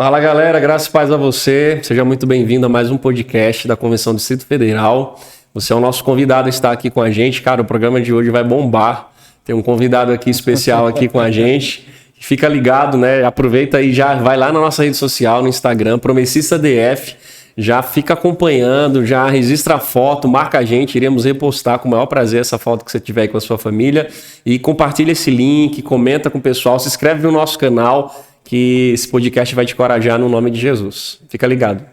Fala galera, graças e paz a você. Seja muito bem-vindo a mais um podcast da Convenção do Distrito Federal. Você é o nosso convidado a estar aqui com a gente. Cara, o programa de hoje vai bombar. Tem um convidado aqui especial aqui com a gente. Fica ligado, né? Aproveita e já vai lá na nossa rede social, no Instagram, Promessista DF. Já fica acompanhando, já registra a foto, marca a gente, iremos repostar com o maior prazer essa foto que você tiver aí com a sua família. E compartilha esse link, comenta com o pessoal, se inscreve no nosso canal, que esse podcast vai te encorajar no nome de Jesus. Fica ligado.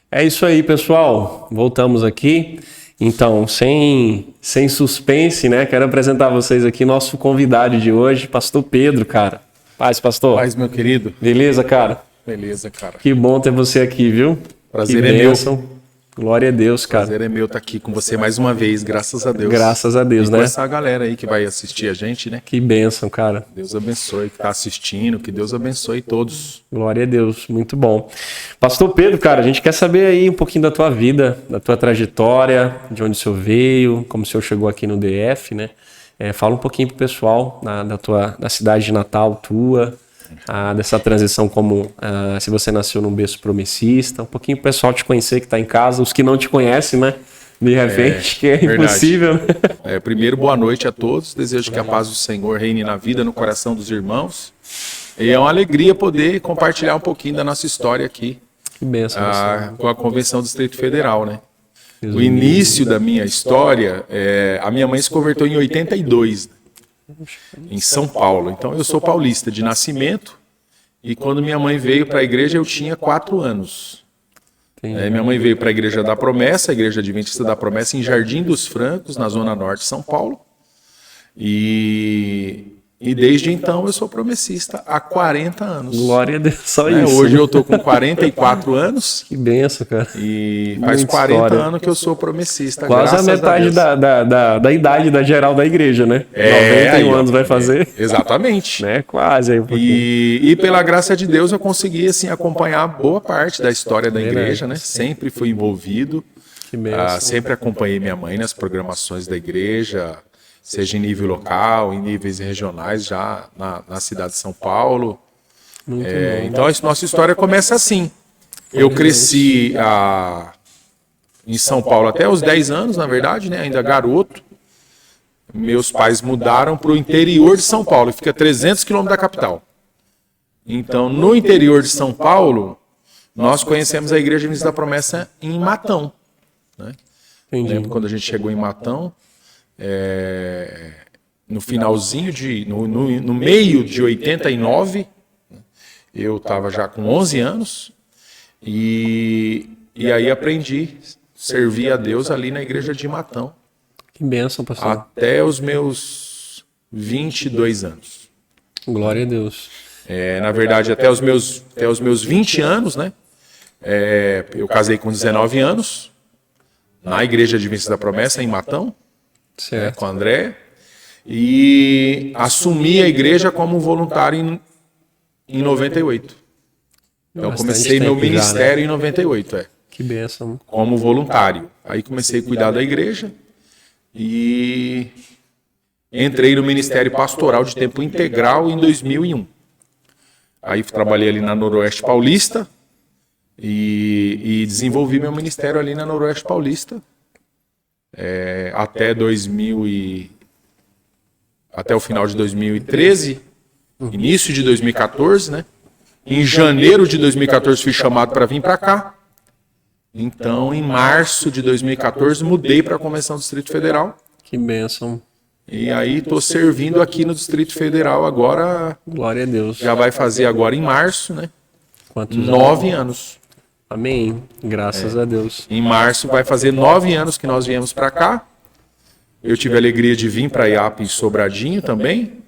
É isso aí, pessoal. Voltamos aqui. Então, sem suspense, né? Quero apresentar a vocês aqui nosso convidado de hoje, Pastor Pedro, cara. Paz, pastor. Paz, meu querido. Beleza, cara? Beleza, cara. Que bom ter você aqui, viu? Prazer é meu. Glória a Deus, cara. Prazer é meu estar aqui com você mais uma vez, graças a Deus. Graças a Deus, e né? com essa galera aí que vai assistir a gente, né? Que bênção, cara. Deus abençoe, que está assistindo, que Deus abençoe todos. Glória a Deus, muito bom. Pastor Pedro, cara, a gente quer saber aí um pouquinho da tua vida, da tua trajetória, de onde o senhor veio, como o senhor chegou aqui no DF, né? Fala um pouquinho pro pessoal da cidade de Natal tua, dessa transição como se você nasceu num berço promessista, um pouquinho pro pessoal te conhecer que está em casa, os que não te conhecem, né? De repente, que é verdade. Impossível, né? Primeiro, boa noite a todos. Desejo que a paz do Senhor reine na vida, no coração dos irmãos. E é uma alegria poder compartilhar um pouquinho da nossa história aqui. Que bênção. Com a Convenção do Distrito Federal, né? O início da minha história, a minha mãe se converteu em 82, em São Paulo. Então eu sou paulista de nascimento e quando minha mãe veio para a igreja eu tinha 4 anos. Minha mãe veio para a Igreja da Promessa, a Igreja Adventista da Promessa em Jardim dos Francos, na Zona Norte de São Paulo. E desde então eu sou promessista há 40 anos. Glória a Deus, só isso. Hoje eu estou com 44 anos. Que benção, cara. E faz 40 anos que eu sou promessista. Quase a metade da idade da geral da igreja, né? 91 anos vai fazer. Exatamente. Né? Quase aí um pouquinho. E pela graça de Deus eu consegui assim, acompanhar boa parte da história da igreja, né? Sempre fui envolvido. Que benção. Sempre acompanhei minha mãe nas programações da igreja, seja em nível local, em níveis regionais, já na cidade de São Paulo. Então, a nossa história começa assim. Eu cresci em São Paulo até os 10 anos, na verdade, né? Ainda garoto. Meus pais mudaram para o interior de São Paulo, fica 300 quilômetros da capital. Então, no interior de São Paulo, nós conhecemos a Igreja Adventista da Promessa em Matão. Né? Lembro quando a gente chegou em Matão, no finalzinho no meio de 89, eu estava já com 11 anos e aí aprendi a servir a Deus ali na igreja de Matão. Que bênção, pastor. Até os meus 22 anos. Glória a Deus. Na verdade, até os meus 20 anos, né? Eu casei com 19 anos na igreja Adventista da Promessa em Matão. Certo. Com o André, e assumi a igreja como voluntário em 98. Então comecei meu ministério em 98, Que bênção. como voluntário. Aí comecei a cuidar da igreja e entrei no ministério pastoral de tempo integral em 2001. Aí trabalhei ali na Noroeste Paulista e desenvolvi meu ministério ali na Noroeste Paulista. Até o final de 2013, início de 2014, né? Em janeiro de 2014 fui chamado para vir para cá. Então, em março de 2014, mudei para a Convenção do Distrito Federal. Que bênção. E aí estou servindo aqui no Distrito Federal agora. Glória a Deus. Já vai fazer agora em março, né? Quantos 9 anos. Amém. Graças a Deus. Em março vai fazer 9 anos que nós viemos para cá. Eu tive a alegria de vir para a IAP em Sobradinho também.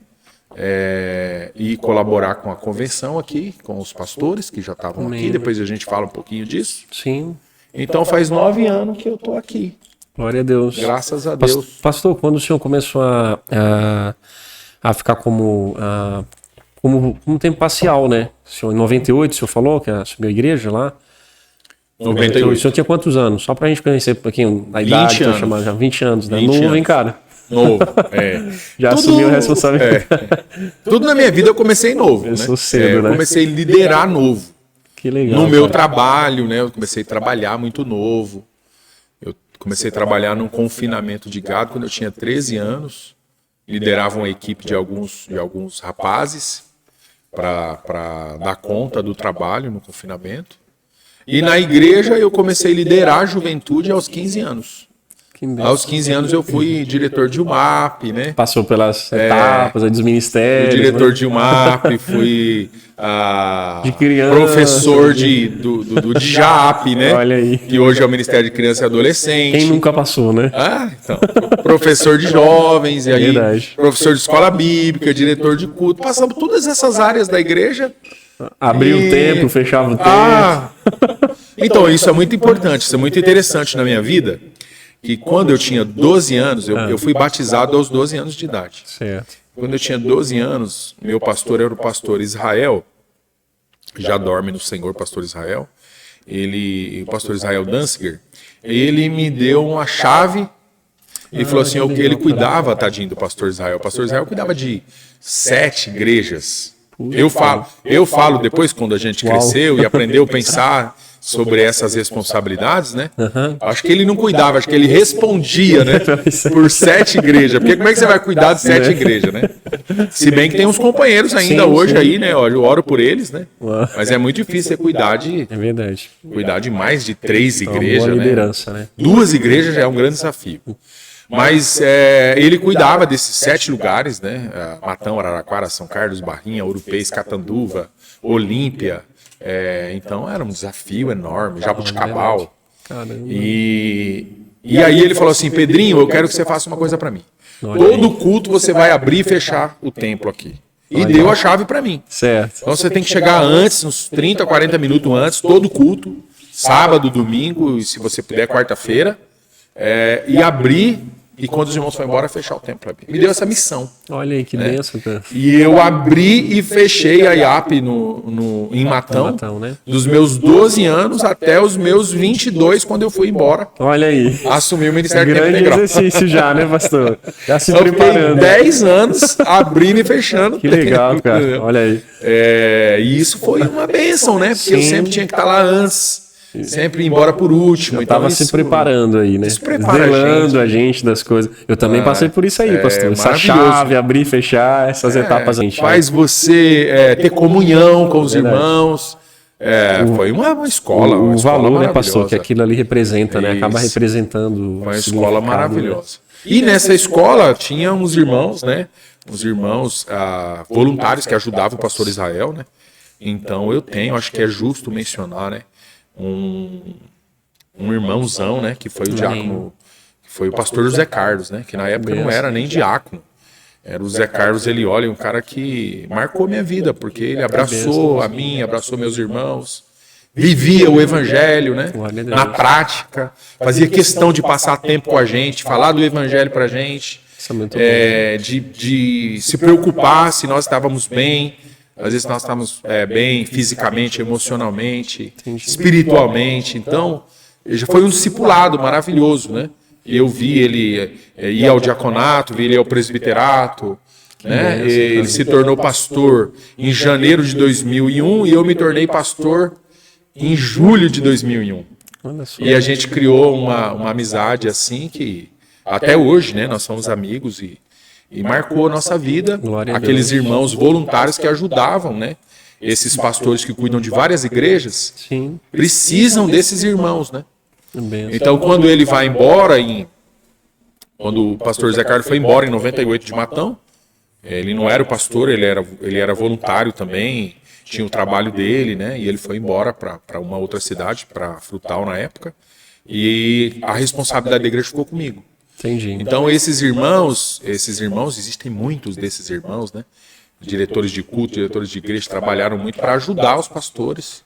E colaborar com a convenção aqui, com os pastores que já estavam aqui. Depois a gente fala um pouquinho disso. Sim. Então faz 9 anos que eu estou aqui. Glória a Deus. Graças a Deus. Pastor, quando o senhor começou a ficar como tempo parcial, né? O senhor, em 98, o senhor falou que assumiu a igreja lá? 98. O senhor tinha quantos anos? Só pra gente conhecer um pouquinho a idade. 20 anos. Chamar, já 20 anos, né? 20 Novo, anos. hein, cara? Novo, Já assumiu a responsabilidade. Tudo na minha vida eu comecei novo. Começou né? cedo, né? Eu comecei a liderar novo. Que legal. No meu cara. trabalho, né? Eu comecei a trabalhar muito novo. Eu comecei a trabalhar num confinamento de gado quando eu tinha 13 anos. Liderava uma equipe de alguns rapazes para dar conta do trabalho no confinamento. E na igreja eu comecei a liderar a juventude aos 15 anos. Aos 15 anos eu fui diretor de UMAP, né? Passou pelas etapas dos ministérios. Fui diretor né? de UMAP, fui de criança, professor do DJAP, né? Olha aí. Que hoje é o Ministério de Criança e Adolescente. Quem nunca passou, né? Então. Professor de jovens, e aí Verdade. professor de escola bíblica, diretor de culto. Passamos todas essas áreas da igreja. Abria o templo, fechava o templo. Então, isso é muito importante, isso é muito interessante na minha vida. Que quando eu tinha 12 anos, eu fui batizado aos 12 anos de idade. Certo. Quando eu tinha 12 anos, meu pastor era o pastor Israel, já dorme no Senhor, pastor Israel. O pastor Israel Danziger, ele me deu uma chave. Ele falou assim, ele cuidava, tadinho do pastor Israel. O pastor Israel cuidava de 7 igrejas. Eu falo depois, quando a gente cresceu e aprendeu a pensar sobre essas responsabilidades, né? Acho que ele não cuidava, acho que ele respondia, né? Por 7 igrejas. Porque como é que você vai cuidar de 7 igrejas, né? Se bem que tem uns companheiros ainda hoje aí, né? Eu oro por eles, né? Mas é muito difícil você cuidar de... É verdade. Cuidar de mais de 3 Uma igrejas, boa liderança, né? 2 igrejas já é um grande desafio. Mas ele cuidava desses 7 lugares, né? Matão, Araraquara, São Carlos, Barrinha, Urupês, Catanduva, Olímpia. Então era um desafio enorme, Jabuticabal. E aí ele falou assim, Pedrinho, eu quero que você faça uma coisa para mim. Todo culto você vai abrir e fechar o templo aqui. E deu a chave para mim. Certo. Então você tem que chegar antes, uns 30, 40 minutos antes, todo culto, sábado, domingo, e se você puder, quarta-feira, e abrir. E quando os irmãos foram embora, fechar o templo. Me deu essa missão. Olha aí, que bênção, cara. E eu abri e fechei a IAP em Matão, né? dos meus 12 anos até os meus 22, quando eu fui embora. Olha aí. Assumi o Ministério Grande Tempo Integral. exercício já, né, pastor? Já se Eu fiquei preparando. 10 anos abrindo e fechando. Que legal, cara. Olha aí. E isso foi uma bênção, né? Porque eu sempre tinha que estar lá antes. Sempre ir embora por último. Estava se preparando aí, né? Zelando a gente das coisas. Eu também passei por isso aí, pastor. Essa chave, abrir e fechar, essas etapas. Faz você ter comunhão com os irmãos. Foi uma escola. O valor, né, pastor, que aquilo ali representa, né? Acaba representando. Uma escola maravilhosa. E nessa escola tinha uns irmãos, né? Uns irmãos voluntários que ajudavam o pastor Israel, né? Então acho que é justo mencionar, né? Um irmãozão, né, que foi o diácono, que foi o pastor José Carlos, né, que na época não era nem diácono, era o Zé Carlos Elioli, um cara que marcou minha vida, porque ele abraçou a mim, abraçou meus irmãos, vivia o evangelho, né, na prática, fazia questão de passar tempo com a gente, falar do evangelho pra gente, de se preocupar se nós estávamos bem. Às vezes nós estamos bem fisicamente, emocionalmente, espiritualmente. Então, já foi um discipulado maravilhoso, né? Eu vi ele ir ao diaconato, vi ele ir ao presbiterato, né? Ele se tornou pastor em janeiro de 2001 e eu me tornei pastor em julho de 2001. E a gente criou uma amizade assim que até hoje, né? Nós somos amigos e marcou a nossa vida, aqueles irmãos voluntários que ajudavam, né? Esses pastores que cuidam de várias igrejas precisam desses irmãos, né? Então, quando ele vai embora, quando o pastor Zé Carlos foi embora em 98 de Matão, ele não era o pastor, ele era voluntário também, tinha o trabalho dele, né? E ele foi embora para uma outra cidade, para Frutal na época, e a responsabilidade da igreja ficou comigo. Entendi. Então esses irmãos, existem muitos desses irmãos, né? Diretores de culto, diretores de igreja, trabalharam muito para ajudar os pastores.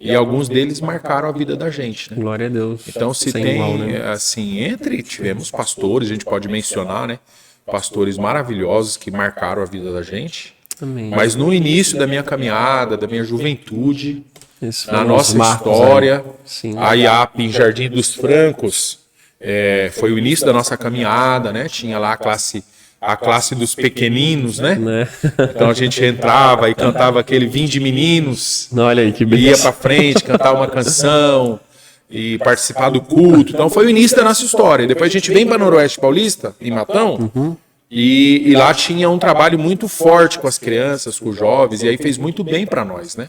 E alguns deles marcaram a vida da gente, né? Glória a Deus. Então se Sem tem, igual, né? assim, tivemos pastores, a gente pode mencionar, né? Pastores maravilhosos que marcaram a vida da gente. Amém. Mas no início da minha caminhada, da minha juventude, na Foram nossa os marcos história, Sim. a IAP em Jardim dos Francos, foi o início da nossa caminhada, né? Tinha lá a classe dos pequeninos, né? Então a gente entrava e cantava aquele Vinde Meninos, Olha aí, que ia para frente, cantar uma canção e participar do culto. Então foi o início da nossa história. Depois a gente vem para Noroeste Paulista, em Matão, e lá tinha um trabalho muito forte com as crianças, com os jovens, e aí fez muito bem para nós, né?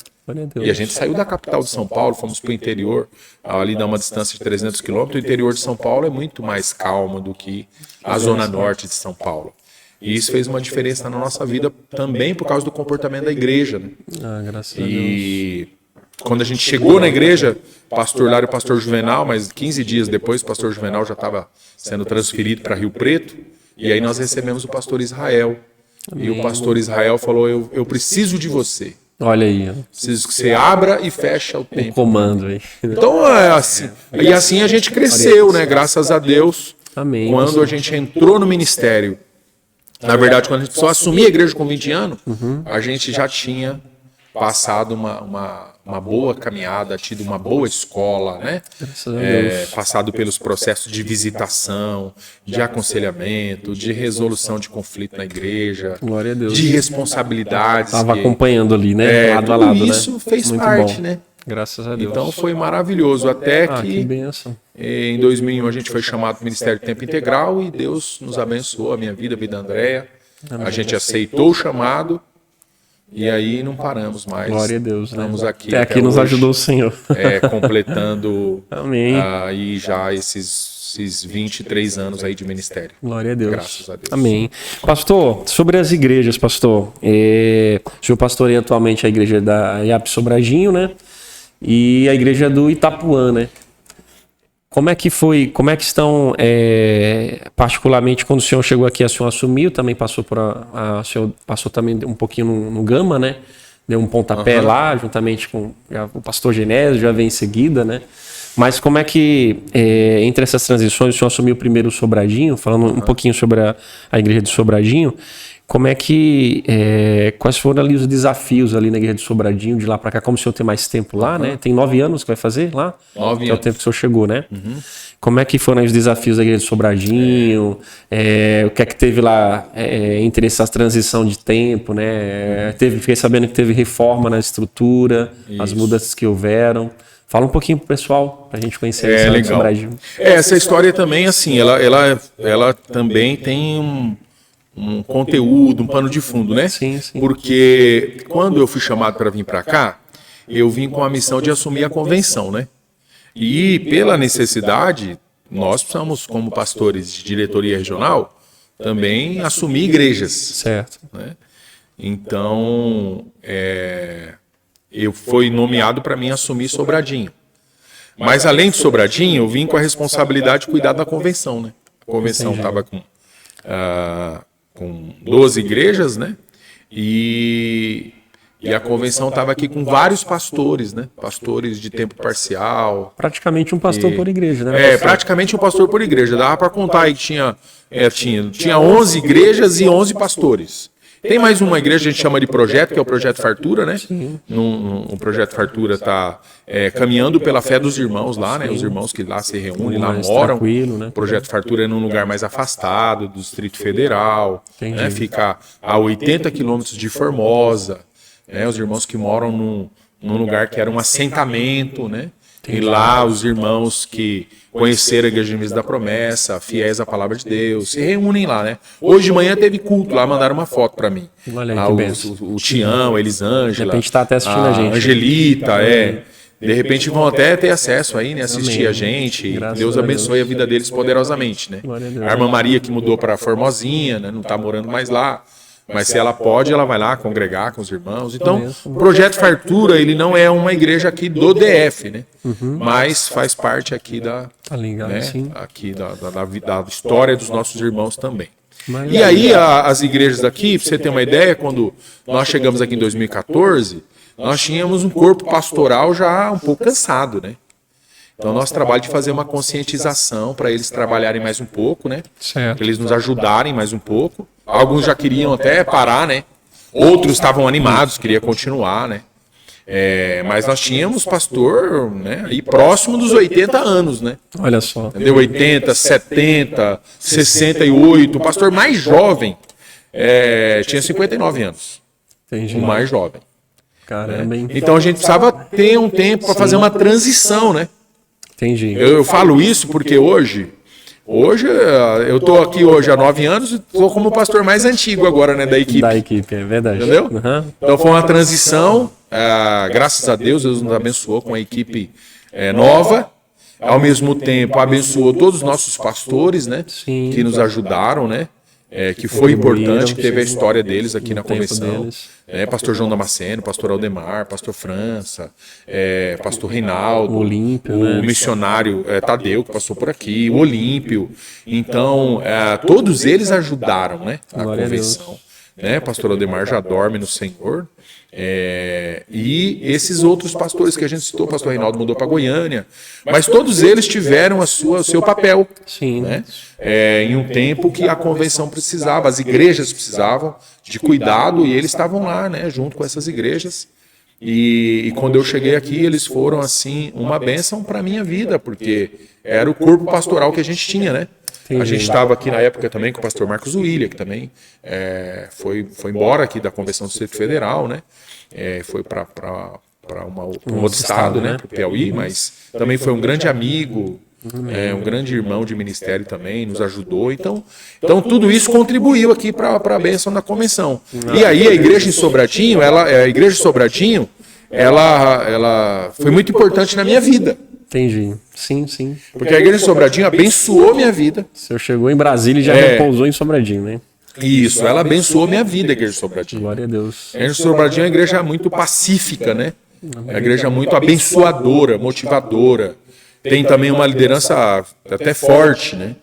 E a gente saiu da capital de São Paulo, fomos para o interior, ali dá uma distância de 300 quilômetros. O interior de São Paulo é muito mais calmo do que a zona norte de São Paulo. E isso fez uma diferença na nossa vida também por causa do comportamento da igreja, né? Graças a Deus. E quando a gente chegou na igreja, pastor Lário e o pastor Juvenal, mas 15 dias depois o pastor Juvenal já estava sendo transferido para Rio Preto, e aí nós recebemos o pastor Israel. Amém. E o pastor Israel falou, eu preciso de você. Olha aí. Preciso que você abra e feche o templo. O comando aí. Então, assim, e assim a gente cresceu, né? Graças a Deus. Amém. Quando a gente entrou no ministério, na verdade, quando a gente só assumia a igreja com 20 anos, a gente já tinha passado uma boa caminhada, tido uma boa escola, né? Passado pelos processos de visitação, de aconselhamento, de resolução de conflito na igreja, Glória a Deus. de responsabilidades. Estava acompanhando ali, né? Lado a lado, tudo isso fez muito parte, bom. né? Graças a Deus. Então foi maravilhoso, até que bênção. Em 2001 a gente foi chamado para o Ministério de Tempo Integral e Deus nos abençoou, a minha vida, a vida da Andréia. A gente aceitou o chamado e aí não paramos mais. Glória a Deus. Estamos né? aqui até aqui nos ajudou o Senhor. Completando Amém. Aí já esses 23 anos aí de ministério. Glória a Deus. Graças a Deus. Amém. Pastor, sobre as igrejas, pastor. O senhor pastoreia atualmente a igreja da IAP Sobradinho, né? E a igreja do Itapuã, né? Como é que foi, como é que estão, particularmente quando o senhor chegou aqui, o senhor assumiu, também passou o senhor passou também um pouquinho no Gama, né? Deu um pontapé lá, juntamente com o pastor Genésio, já vem em seguida, né? Mas como é que, entre essas transições, o senhor assumiu primeiro o Sobradinho, falando um pouquinho sobre a igreja de Sobradinho, como é que, quais foram ali os desafios ali na igreja de Sobradinho, de lá para cá, como o senhor tem mais tempo lá, né? Tem 9 anos que vai fazer lá? 9 anos. Que é o tempo que o senhor chegou, né? Como é que foram os desafios da igreja de Sobradinho? O que é que teve lá entre essa transição de tempo, né? Fiquei sabendo que teve reforma na estrutura, as mudanças que houveram. Fala um pouquinho pro pessoal, pra gente conhecer a história de Sobradinho. Essa história também, assim, ela também tem um conteúdo, um pano de fundo, né? Sim. Porque quando eu fui chamado para vir para cá, eu vim com a missão de assumir a convenção, né? E pela necessidade, nós precisamos, como pastores de diretoria regional, também assumir igrejas. Certo. Né? Então, eu fui nomeado para mim assumir Sobradinho. Mas além de Sobradinho, eu vim com a responsabilidade de cuidar da convenção, né? A convenção estava com 12 igrejas, né? E a convenção estava aqui com vários pastores, né? Pastores de tempo parcial. Praticamente um pastor por igreja, né? Praticamente um pastor por igreja. Dava para contar aí que tinha 11 igrejas e 11 pastores. Tem mais uma igreja que a gente chama de projeto, que é o Projeto Fartura, né? O Projeto Fartura está caminhando pela fé dos irmãos lá, né? Os irmãos que lá se reúnem, lá moram. Né? O Projeto Fartura é num lugar mais afastado do Distrito Federal, né? Fica a 80 quilômetros de Formosa. Né? Os irmãos que moram num lugar que era um assentamento, né? E lá os irmãos que conheceram a Igreja Adventista da Promessa, fiéis à Palavra de Deus, se reúnem lá, né? Hoje de manhã teve culto lá, mandaram uma foto para mim. Olha aí, lá, o Tião, a Elisângela, de repente tá até assistindo a gente. Angelita, De repente vão até ter acesso aí, né? Assistir a gente. Graças Deus a abençoe a vida deles poderosamente, né? Glória a Deus. A irmã Maria que mudou para Formosinha, né? Não está morando mais lá. Mas se ela pode, ela vai lá congregar com os irmãos. Então, o Projeto Fartura, ele não é uma igreja aqui do DF, né? Mas faz parte aqui da, Tá ligado, né? sim. Aqui da história dos nossos irmãos também. Mas E aí, as igrejas daqui, para você ter uma ideia, quando nós chegamos aqui em 2014, nós tínhamos um corpo pastoral já um pouco cansado, né? Então, nosso trabalho de fazer uma conscientização para eles trabalharem mais um pouco, né? certo. Para eles nos ajudarem mais um pouco. Alguns já queriam até parar, né? Outros estavam animados, queriam continuar, né? Mas nós tínhamos pastor, né, aí próximo dos 80 anos, né? Olha só. Entendeu? 80, 70, 68. O pastor mais jovem tinha 59 anos. Entendi. O mais jovem. Caramba, hein? Então a gente precisava ter um tempo para fazer uma transição, né? Entendi. Eu falo isso porque hoje eu estou aqui hoje há 9 anos e estou como o pastor mais antigo agora, né, da equipe. Da equipe, é verdade. Entendeu? Uhum. Então foi uma transição, graças a Deus nos abençoou com a equipe nova, ao mesmo tempo abençoou todos os nossos pastores, né, Sim. que nos ajudaram, né, que foi importante, que teve a história deles aqui na convenção, pastor João Damasceno, pastor Aldemar, pastor França, pastor Reinaldo, O Olímpio, o né? missionário Tadeu, que passou por aqui, o Olímpio. Então, todos eles ajudaram, né, a Glória a convenção. Né? Pastor Aldemar já dorme no Senhor. E esses outros pastores que a gente citou, pastor Reinaldo mudou para Goiânia, mas todos eles tiveram o seu papel, Sim. né? Em um tempo que a convenção precisava, as igrejas precisavam de cuidado e eles estavam lá, né, junto com essas igrejas. E quando eu cheguei aqui, eles foram assim uma bênção para a minha vida, porque era o corpo pastoral que a gente tinha, né? Entendi. A gente estava aqui na época também com o pastor Marcos William, que também foi embora aqui da Convenção do Distrito Federal, né? Foi para um outro estado, né? Para o Piauí, mas também foi um grande amigo, um grande irmão de ministério também, nos ajudou. Então tudo isso contribuiu aqui para a bênção da convenção. E aí a igreja em Sobradinho, ela foi muito importante na minha vida. Entendi. Sim, sim. Porque a igreja de Sobradinho abençoou minha vida. O senhor chegou em Brasília e já repousou em Sobradinho, né? Isso, ela abençoou minha vida, a igreja de Sobradinho. Glória a Deus. A igreja de Sobradinho é uma igreja muito pacífica, né? É uma igreja muito abençoadora, motivadora. Tem também uma liderança até forte, né?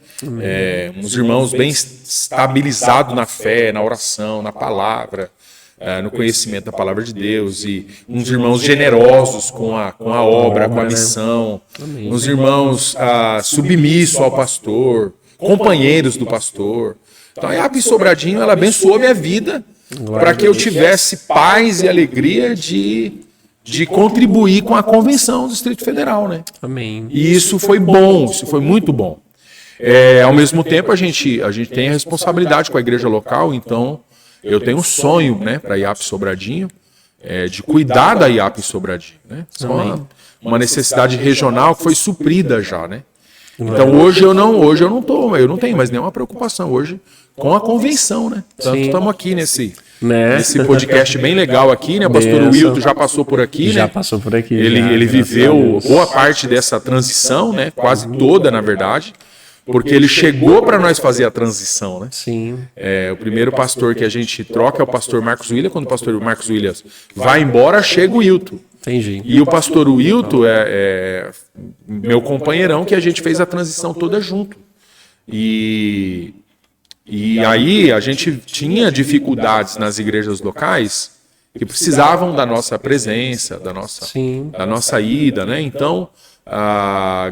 Uns irmãos bem estabilizados na fé, na oração, na palavra, no conhecimento da palavra de Deus, e uns irmãos generosos com a obra, com a missão, uns irmãos submissos ao pastor, companheiros do pastor. Então a IAP Sobradinho, ela abençoou minha vida para que eu tivesse paz e alegria de contribuir com a convenção do Distrito Federal, né? Amém. E isso foi bom, isso foi muito bom. Ao mesmo tempo, a gente tem a responsabilidade com a igreja local, então eu tenho um sonho, né, para a IAP Sobradinho, de cuidar da IAP Sobradinho, né? Isso é uma necessidade regional que foi suprida já, né? Então hoje eu não tenho mais nenhuma preocupação hoje com a convenção, né? Tanto estamos aqui nesse podcast bem legal aqui, né? O pastor Wilton já passou por aqui, né? Já passou por aqui. Ele viveu boa parte dessa transição, né? Quase toda, na verdade. Porque ele chegou para nós fazer a transição, né? Sim. O primeiro pastor que a gente troca é o pastor Marcos William. Quando o pastor Marcos William vai embora, chega o Wilton. Entendi. E o pastor Wilton é meu companheirão, que a gente fez a transição toda junto. E aí a gente tinha dificuldades nas igrejas locais que precisavam da nossa presença, da nossa ida, né? Então,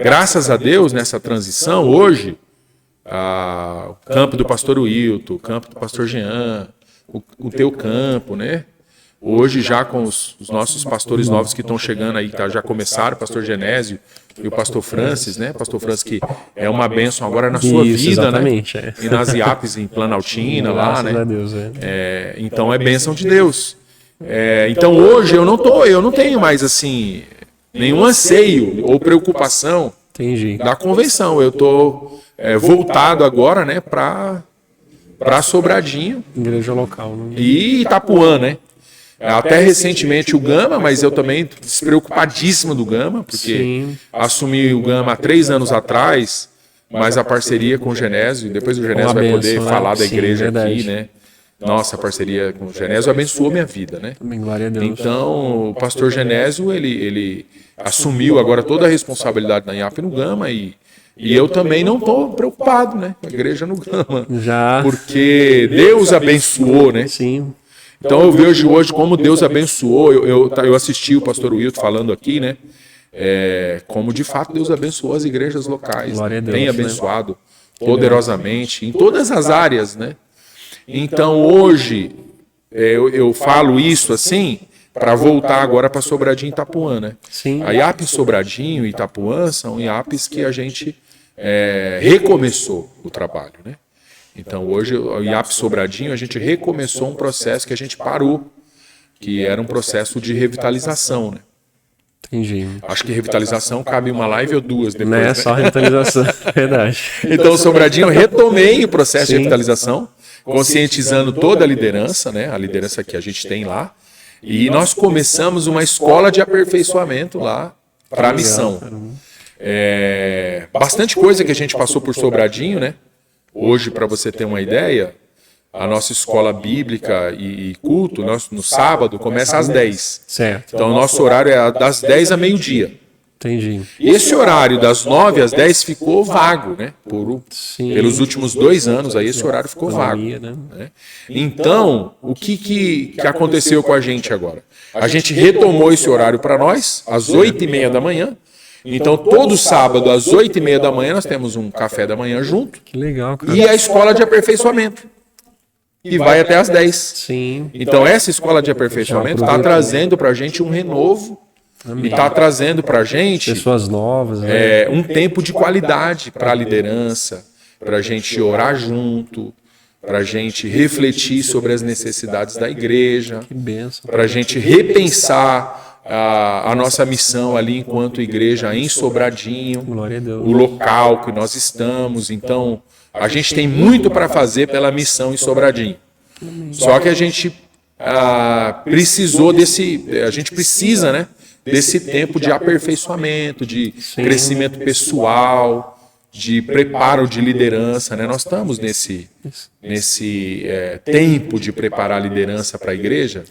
graças a Deus, nessa transição, hoje, o campo do pastor Wilton, o campo do pastor Jean, o teu campo, né? Hoje, já com os nossos pastores novos que estão chegando aí, já começaram, o pastor Genésio e o pastor Francis, né? Pastor Francis, que é uma bênção agora na sua vida, exatamente, né? E nas IAPs em Planaltina, lá, né? Graças a Deus, Então é bênção de Deus. Então hoje eu não tenho mais assim nenhum anseio ou preocupação da convenção. Eu estou voltado agora, né, para Sobradinho igreja local, né? e Itapuã, né? Até recentemente o Gama, mas eu também despreocupadíssimo do Gama, porque assumi o Gama há 3 anos atrás, mas a parceria com o Genésio, depois o Genésio vai poder falar da igreja aqui, né? Nossa, a parceria com o Genésio abençoou minha vida, né? Glória a Deus. Então, o pastor Genésio, ele assumiu agora toda a responsabilidade na IAP no Gama e eu também não estou preocupado, né? Com a igreja no Gama. Já. Porque Deus abençoou, né? Sim. Então eu vejo hoje como Deus abençoou. Eu assisti o pastor Wilton falando aqui, né? Como de fato Deus abençoou as igrejas locais. Glória a Deus, tem abençoado poderosamente em todas as áreas, né? Então hoje eu falo isso assim para voltar agora para Sobradinho e Itapuã, né? Sim. A IAP Sobradinho e Itapuã são IAPs que a gente recomeçou o trabalho, né? Então hoje o IAP Sobradinho a gente recomeçou um processo que a gente parou, que era um processo de revitalização, né? Entendi. Acho que revitalização cabe uma live ou duas depois. Não é né? só revitalização, verdade. Então, Sobradinho, eu retomei o processo de revitalização, conscientizando toda a liderança, né? A liderança que a gente tem lá. E nós começamos uma escola de aperfeiçoamento lá para a missão. Bastante coisa que a gente passou por Sobradinho, né? Hoje, para você ter uma ideia, a nossa escola bíblica e culto, no sábado, começa às 10. Certo. Então, o nosso horário é das 10 a meio-dia. Entendi. E esse horário das 9 às 10 ficou vago, né? Pelos últimos 2 anos, aí esse horário ficou vago. Né? Então, o que aconteceu com a gente agora? A gente retomou esse horário para nós, às 8h30 da manhã. Então, todo sábado, às 8h30 da manhã, nós temos um café da manhã junto. Que legal, cara. E a escola de aperfeiçoamento. E vai até às 10. Sim. Então, essa escola de aperfeiçoamento está trazendo para a gente um renovo. Amém. E está trazendo para a gente pessoas novas, né? Um tempo de qualidade para a liderança, para a gente orar junto, para a gente refletir sobre as necessidades da igreja, para a gente repensar a nossa missão ali enquanto igreja em Sobradinho, o local que nós estamos. Então, a gente tem muito para fazer pela missão em Sobradinho. Só que a gente precisa, né? Desse tempo de aperfeiçoamento, de crescimento pessoal, de preparo de liderança, né? Nós estamos nesse tempo de preparar a liderança para a igreja,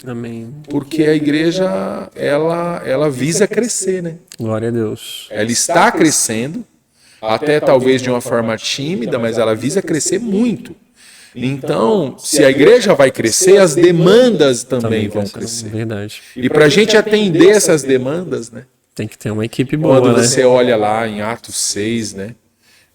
porque a igreja ela visa crescer, né? Glória a Deus. Ela está crescendo, até talvez de uma forma tímida, mas ela visa crescer muito. Então, se a igreja vai crescer, as demandas também vão crescer. Verdade. E para a gente atender essas demandas, né? Tem que ter uma equipe boa, quando você olha lá em Atos 6, né?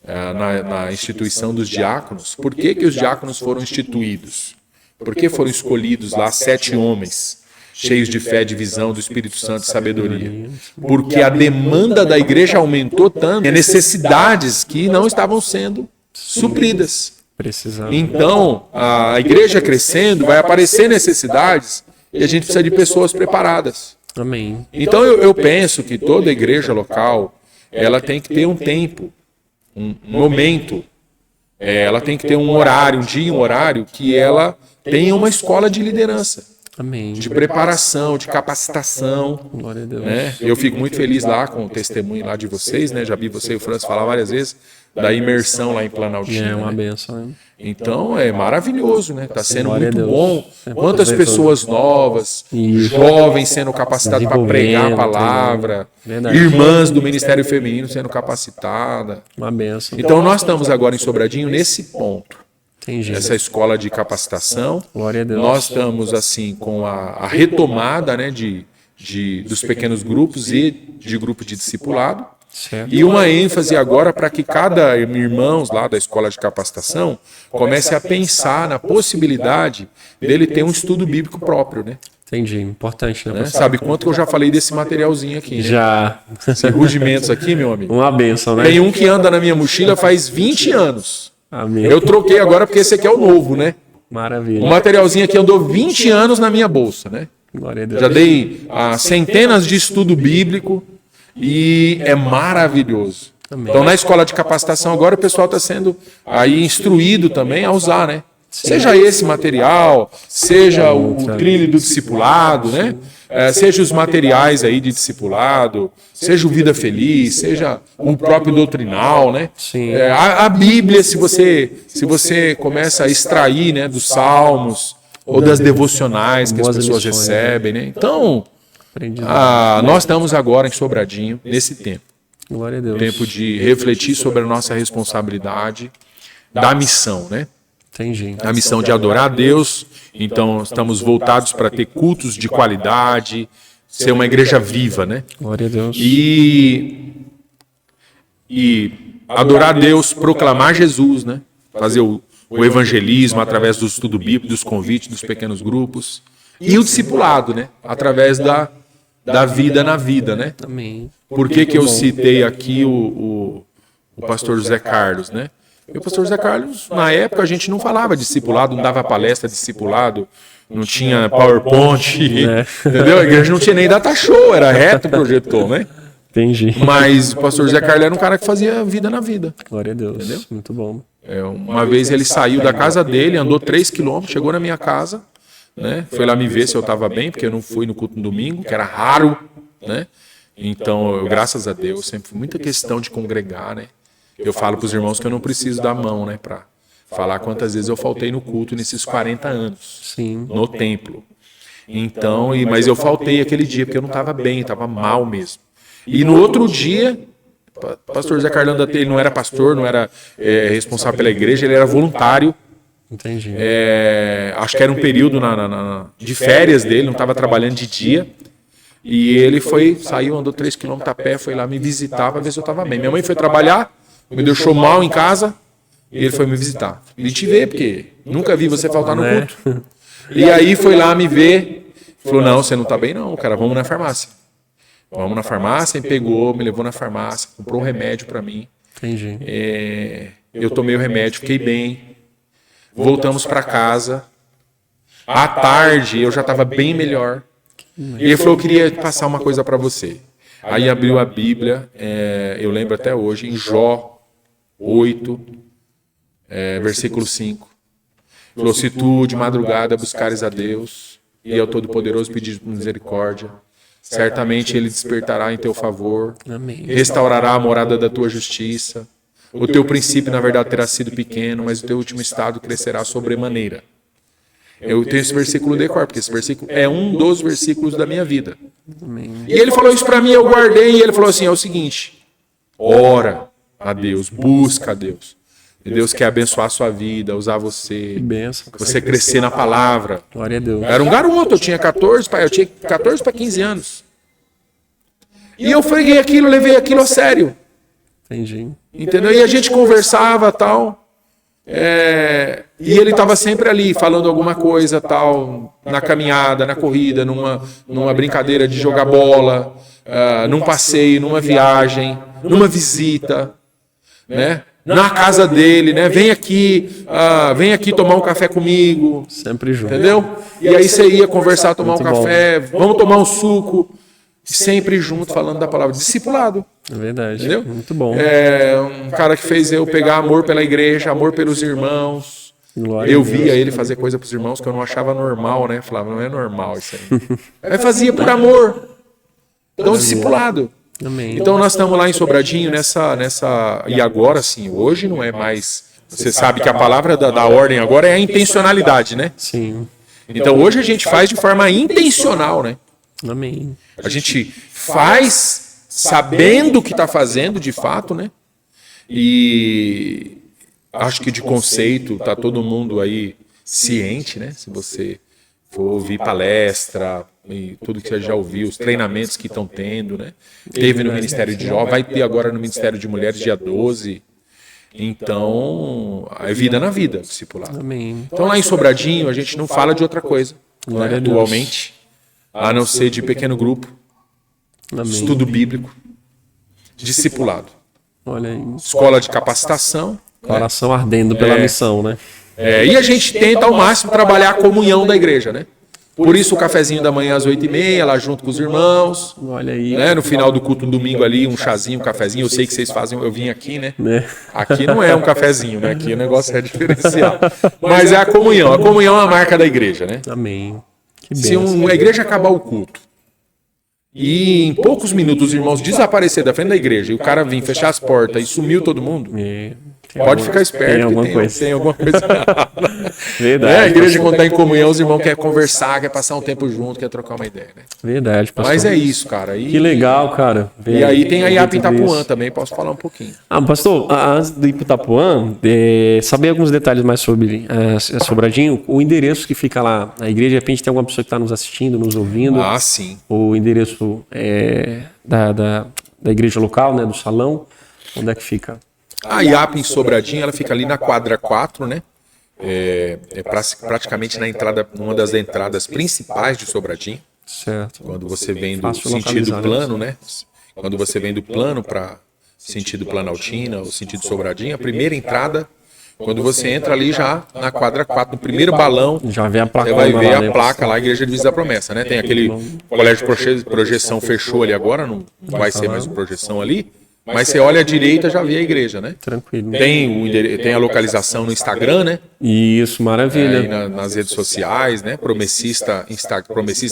Na instituição dos diáconos, por que os diáconos foram instituídos? Por que foram escolhidos lá 7 homens, cheios de fé, de visão, do Espírito Santo e sabedoria? Porque a demanda da igreja aumentou tanto, e necessidades que não estavam sendo supridas. Então, a igreja crescendo, vai aparecer necessidades e a gente precisa de pessoas preparadas. Amém. Então, eu penso que toda igreja local, ela tem que ter um tempo, um momento, ela tem que ter um horário, um dia, um horário, que ela tenha uma escola de liderança. Amém. De preparação, de capacitação. Glória a Deus. Né? Eu fico muito feliz lá com o testemunho lá de vocês, né? Já vi você e o Francis falar várias vezes da imersão lá em Planaltina. É uma né? benção, né? Então é maravilhoso, né? Está sendo muito bom. Quantas pessoas novas, jovens sendo capacitados para pregar a palavra, irmãs do Ministério Feminino sendo capacitadas. Uma benção. Então nós estamos agora em Sobradinho nesse ponto. Entendi. Essa escola de capacitação. Glória a Deus. Nós estamos assim com a retomada, né, dos pequenos grupos e de grupo de discipulado. Certo. E uma ênfase agora para que cada irmão lá da escola de capacitação comece a pensar na possibilidade dele ter um estudo bíblico próprio, né? Entendi, importante, né? Sabe quanto que eu já falei desse materialzinho aqui, né? Já. Esses rudimentos aqui, meu amigo. Uma benção, né? Tem um que anda na minha mochila faz 20 anos. Amém. Eu troquei agora porque esse aqui é o novo, né? Maravilha. O materialzinho aqui andou 20 anos na minha bolsa, né? Glória a Deus. Já dei centenas de estudo bíblico e é maravilhoso. Amém. Então, na escola de capacitação agora, o pessoal está sendo aí instruído também a usar, né? Seja esse material, seja o trilho do discipulado, né? Seja os materiais aí de discipulado, seja o Vida Feliz, seja o próprio doutrinal, né? Sim. A Bíblia, se você começa a extrair, né, dos salmos ou das devocionais que as pessoas recebem, né? Então, nós estamos agora em Sobradinho, nesse tempo. Glória a Deus. Tempo de refletir sobre a nossa responsabilidade da missão, né? Entendi. A missão de adorar a Deus. Então, estamos voltados para ter cultos de qualidade, ser uma igreja viva, né? Glória a Deus. E adorar a Deus, proclamar Jesus, né? Fazer o evangelismo através do estudo bíblico, dos convites, dos pequenos grupos. E o discipulado, né? Através da vida na vida, né? Amém. Por que eu citei aqui o pastor José Carlos, né? E o pastor José Carlos, na época, a gente não falava de discipulado, não dava palestra de discipulado, não tinha PowerPoint, entendeu? A igreja não tinha nem data show, era reto o projetor, né? Entendi. Mas o pastor José Carlos era um cara que fazia vida na vida. Glória a Deus. Entendeu? Muito bom. Uma vez ele saiu da casa dele, andou 3 quilômetros, chegou na minha casa, né? Foi lá me ver se eu estava bem, porque eu não fui no culto no domingo, que era raro, né? Então, graças a Deus, sempre fui muita questão de congregar, né? Eu falo para os irmãos que eu não preciso da mão, né? Para falar quantas vezes eu faltei no culto nesses 40 anos. Sim. No templo. Então, mas eu faltei aquele dia, porque eu não estava bem, estava mal mesmo. E no outro dia, o pastor José Carlão ele não era pastor, não era responsável pela igreja, ele era voluntário. Entendi. Acho que era um período de férias dele, não estava trabalhando de dia. E ele saiu, andou 3 quilômetros a pé, foi lá me visitar para ver se eu estava bem. Minha mãe foi trabalhar, me deixou mal em casa, e ele foi me visitar. Vim te ver, porque nunca vi você faltar no culto. E aí foi lá me ver, falou, não, você não está bem não, cara, vamos na farmácia. Vamos na farmácia, e pegou, me levou na farmácia, comprou um remédio para mim. Entendi. Eu tomei o remédio, fiquei bem. Voltamos para casa. À tarde, eu já estava bem melhor. E ele falou, eu queria passar uma coisa para você. Aí abriu a Bíblia, eu lembro até hoje, em Jó 8, versículo 5. Falou, se tu de madrugada buscares a Deus e ao Todo-Poderoso pedir misericórdia, certamente Ele despertará em teu favor, Amém. restaurará a morada da tua justiça. O teu princípio, na verdade, terá sido pequeno, mas o teu último estado crescerá sobremaneira. Eu tenho esse versículo de cor, porque esse versículo é um dos versículos da minha vida. Amém. E ele falou isso para mim, eu guardei, e ele falou assim, é o seguinte, ora a Deus, busca a Deus. E Deus quer abençoar a sua vida, usar você, Benção. você crescer na palavra. Glória a Deus. Eu era um garoto, eu tinha 14 para 15 anos. E eu freguei aquilo, levei aquilo a sério. Entendi. Entendeu? E a gente conversava tal. E ele estava sempre ali, falando alguma coisa tal, na caminhada, na corrida, numa brincadeira de jogar bola, num passeio, numa viagem, numa visita, né? Na casa dele, né? Vem aqui tomar um café comigo. Sempre junto. Entendeu? E aí você ia conversar, tomar um café, vamos tomar um suco. Sempre junto, falando da palavra. Discipulado. É verdade. Entendeu? Muito bom. Um cara que fez eu pegar amor pela igreja, amor pelos irmãos. Glória Eu a Deus. via ele fazer coisa para os irmãos que eu não achava normal, né? Falava, não é normal isso aí. Mas fazia por amor. Então, discipulado. Amém. Então, nós estamos lá em Sobradinho nessa. E agora, sim, hoje não é mais. Você sabe que a palavra da ordem agora é a intencionalidade, né? Sim. Então, hoje a gente faz de forma intencional, né? Amém. A gente faz sabendo o que está fazendo, de fato, né? E acho que de conceito está todo mundo aí ciente, né? Se você for ouvir palestra e tudo que você já ouviu, os treinamentos que estão tendo, né? Teve no Ministério de Jovens, vai ter agora no Ministério de Mulheres dia 12. Então, é vida na vida, discipulado. Amém. Então, lá em Sobradinho, a gente não fala de outra coisa, né, atualmente, a não ser de pequeno grupo, Amém. estudo bíblico, discipulado, Olha aí. escola de capacitação. Coração ardendo pela missão, né? E a gente tenta ao máximo trabalhar a comunhão da igreja, né? Por isso o cafezinho da manhã às 8h30, lá junto com os irmãos. Olha aí. Né? No final do culto no domingo ali, um chazinho, um cafezinho. Eu sei que vocês fazem, eu vim aqui, né? Né? Aqui não é um cafezinho, né? Aqui o negócio é diferencial. Mas é a comunhão. A comunhão é a marca da igreja, né? Amém. Que Se a igreja acabar o culto e em poucos minutos os irmãos desaparecer da frente da igreja e o cara vir fechar as portas e sumiu todo mundo, pode ficar esperto. Tem alguma coisa. Tem alguma coisa errada. Verdade. A igreja, quando está em comunhão, os irmãos querem conversar, quer passar um tempo junto, quer trocar uma ideia. Né? Verdade, pastor. Mas é isso, cara. Que legal, cara. E aí tem a IAP em Itapuã também, posso falar um pouquinho. Pastor, antes de ir para Itapuã, saber alguns detalhes mais sobre Sobradinho, o endereço que fica lá na igreja, de repente tem alguma pessoa que está nos assistindo, nos ouvindo. Ah, sim. O endereço da igreja local, né, do salão, onde é que fica? A IAP em Sobradinho, ela fica ali na quadra 4, né? Praticamente na entrada, numa das entradas principais de Sobradinho. Certo. Quando você vem do sentido plano, né? Quando você vem do plano para sentido Planaltina ou sentido Sobradinho, a primeira entrada, quando você entra ali já na quadra 4, no primeiro balão, já vê a placa, você vai ver a placa lá, Igreja Divisa da Promessa, né? Tem aquele colégio de projeção fechou ali agora, não vai ser mais projeção ali. Mas você olha à direita, já vê a igreja, né? Tranquilo. Tem a localização no Instagram, né? Isso, maravilha. Aí nas redes sociais, né? Promessista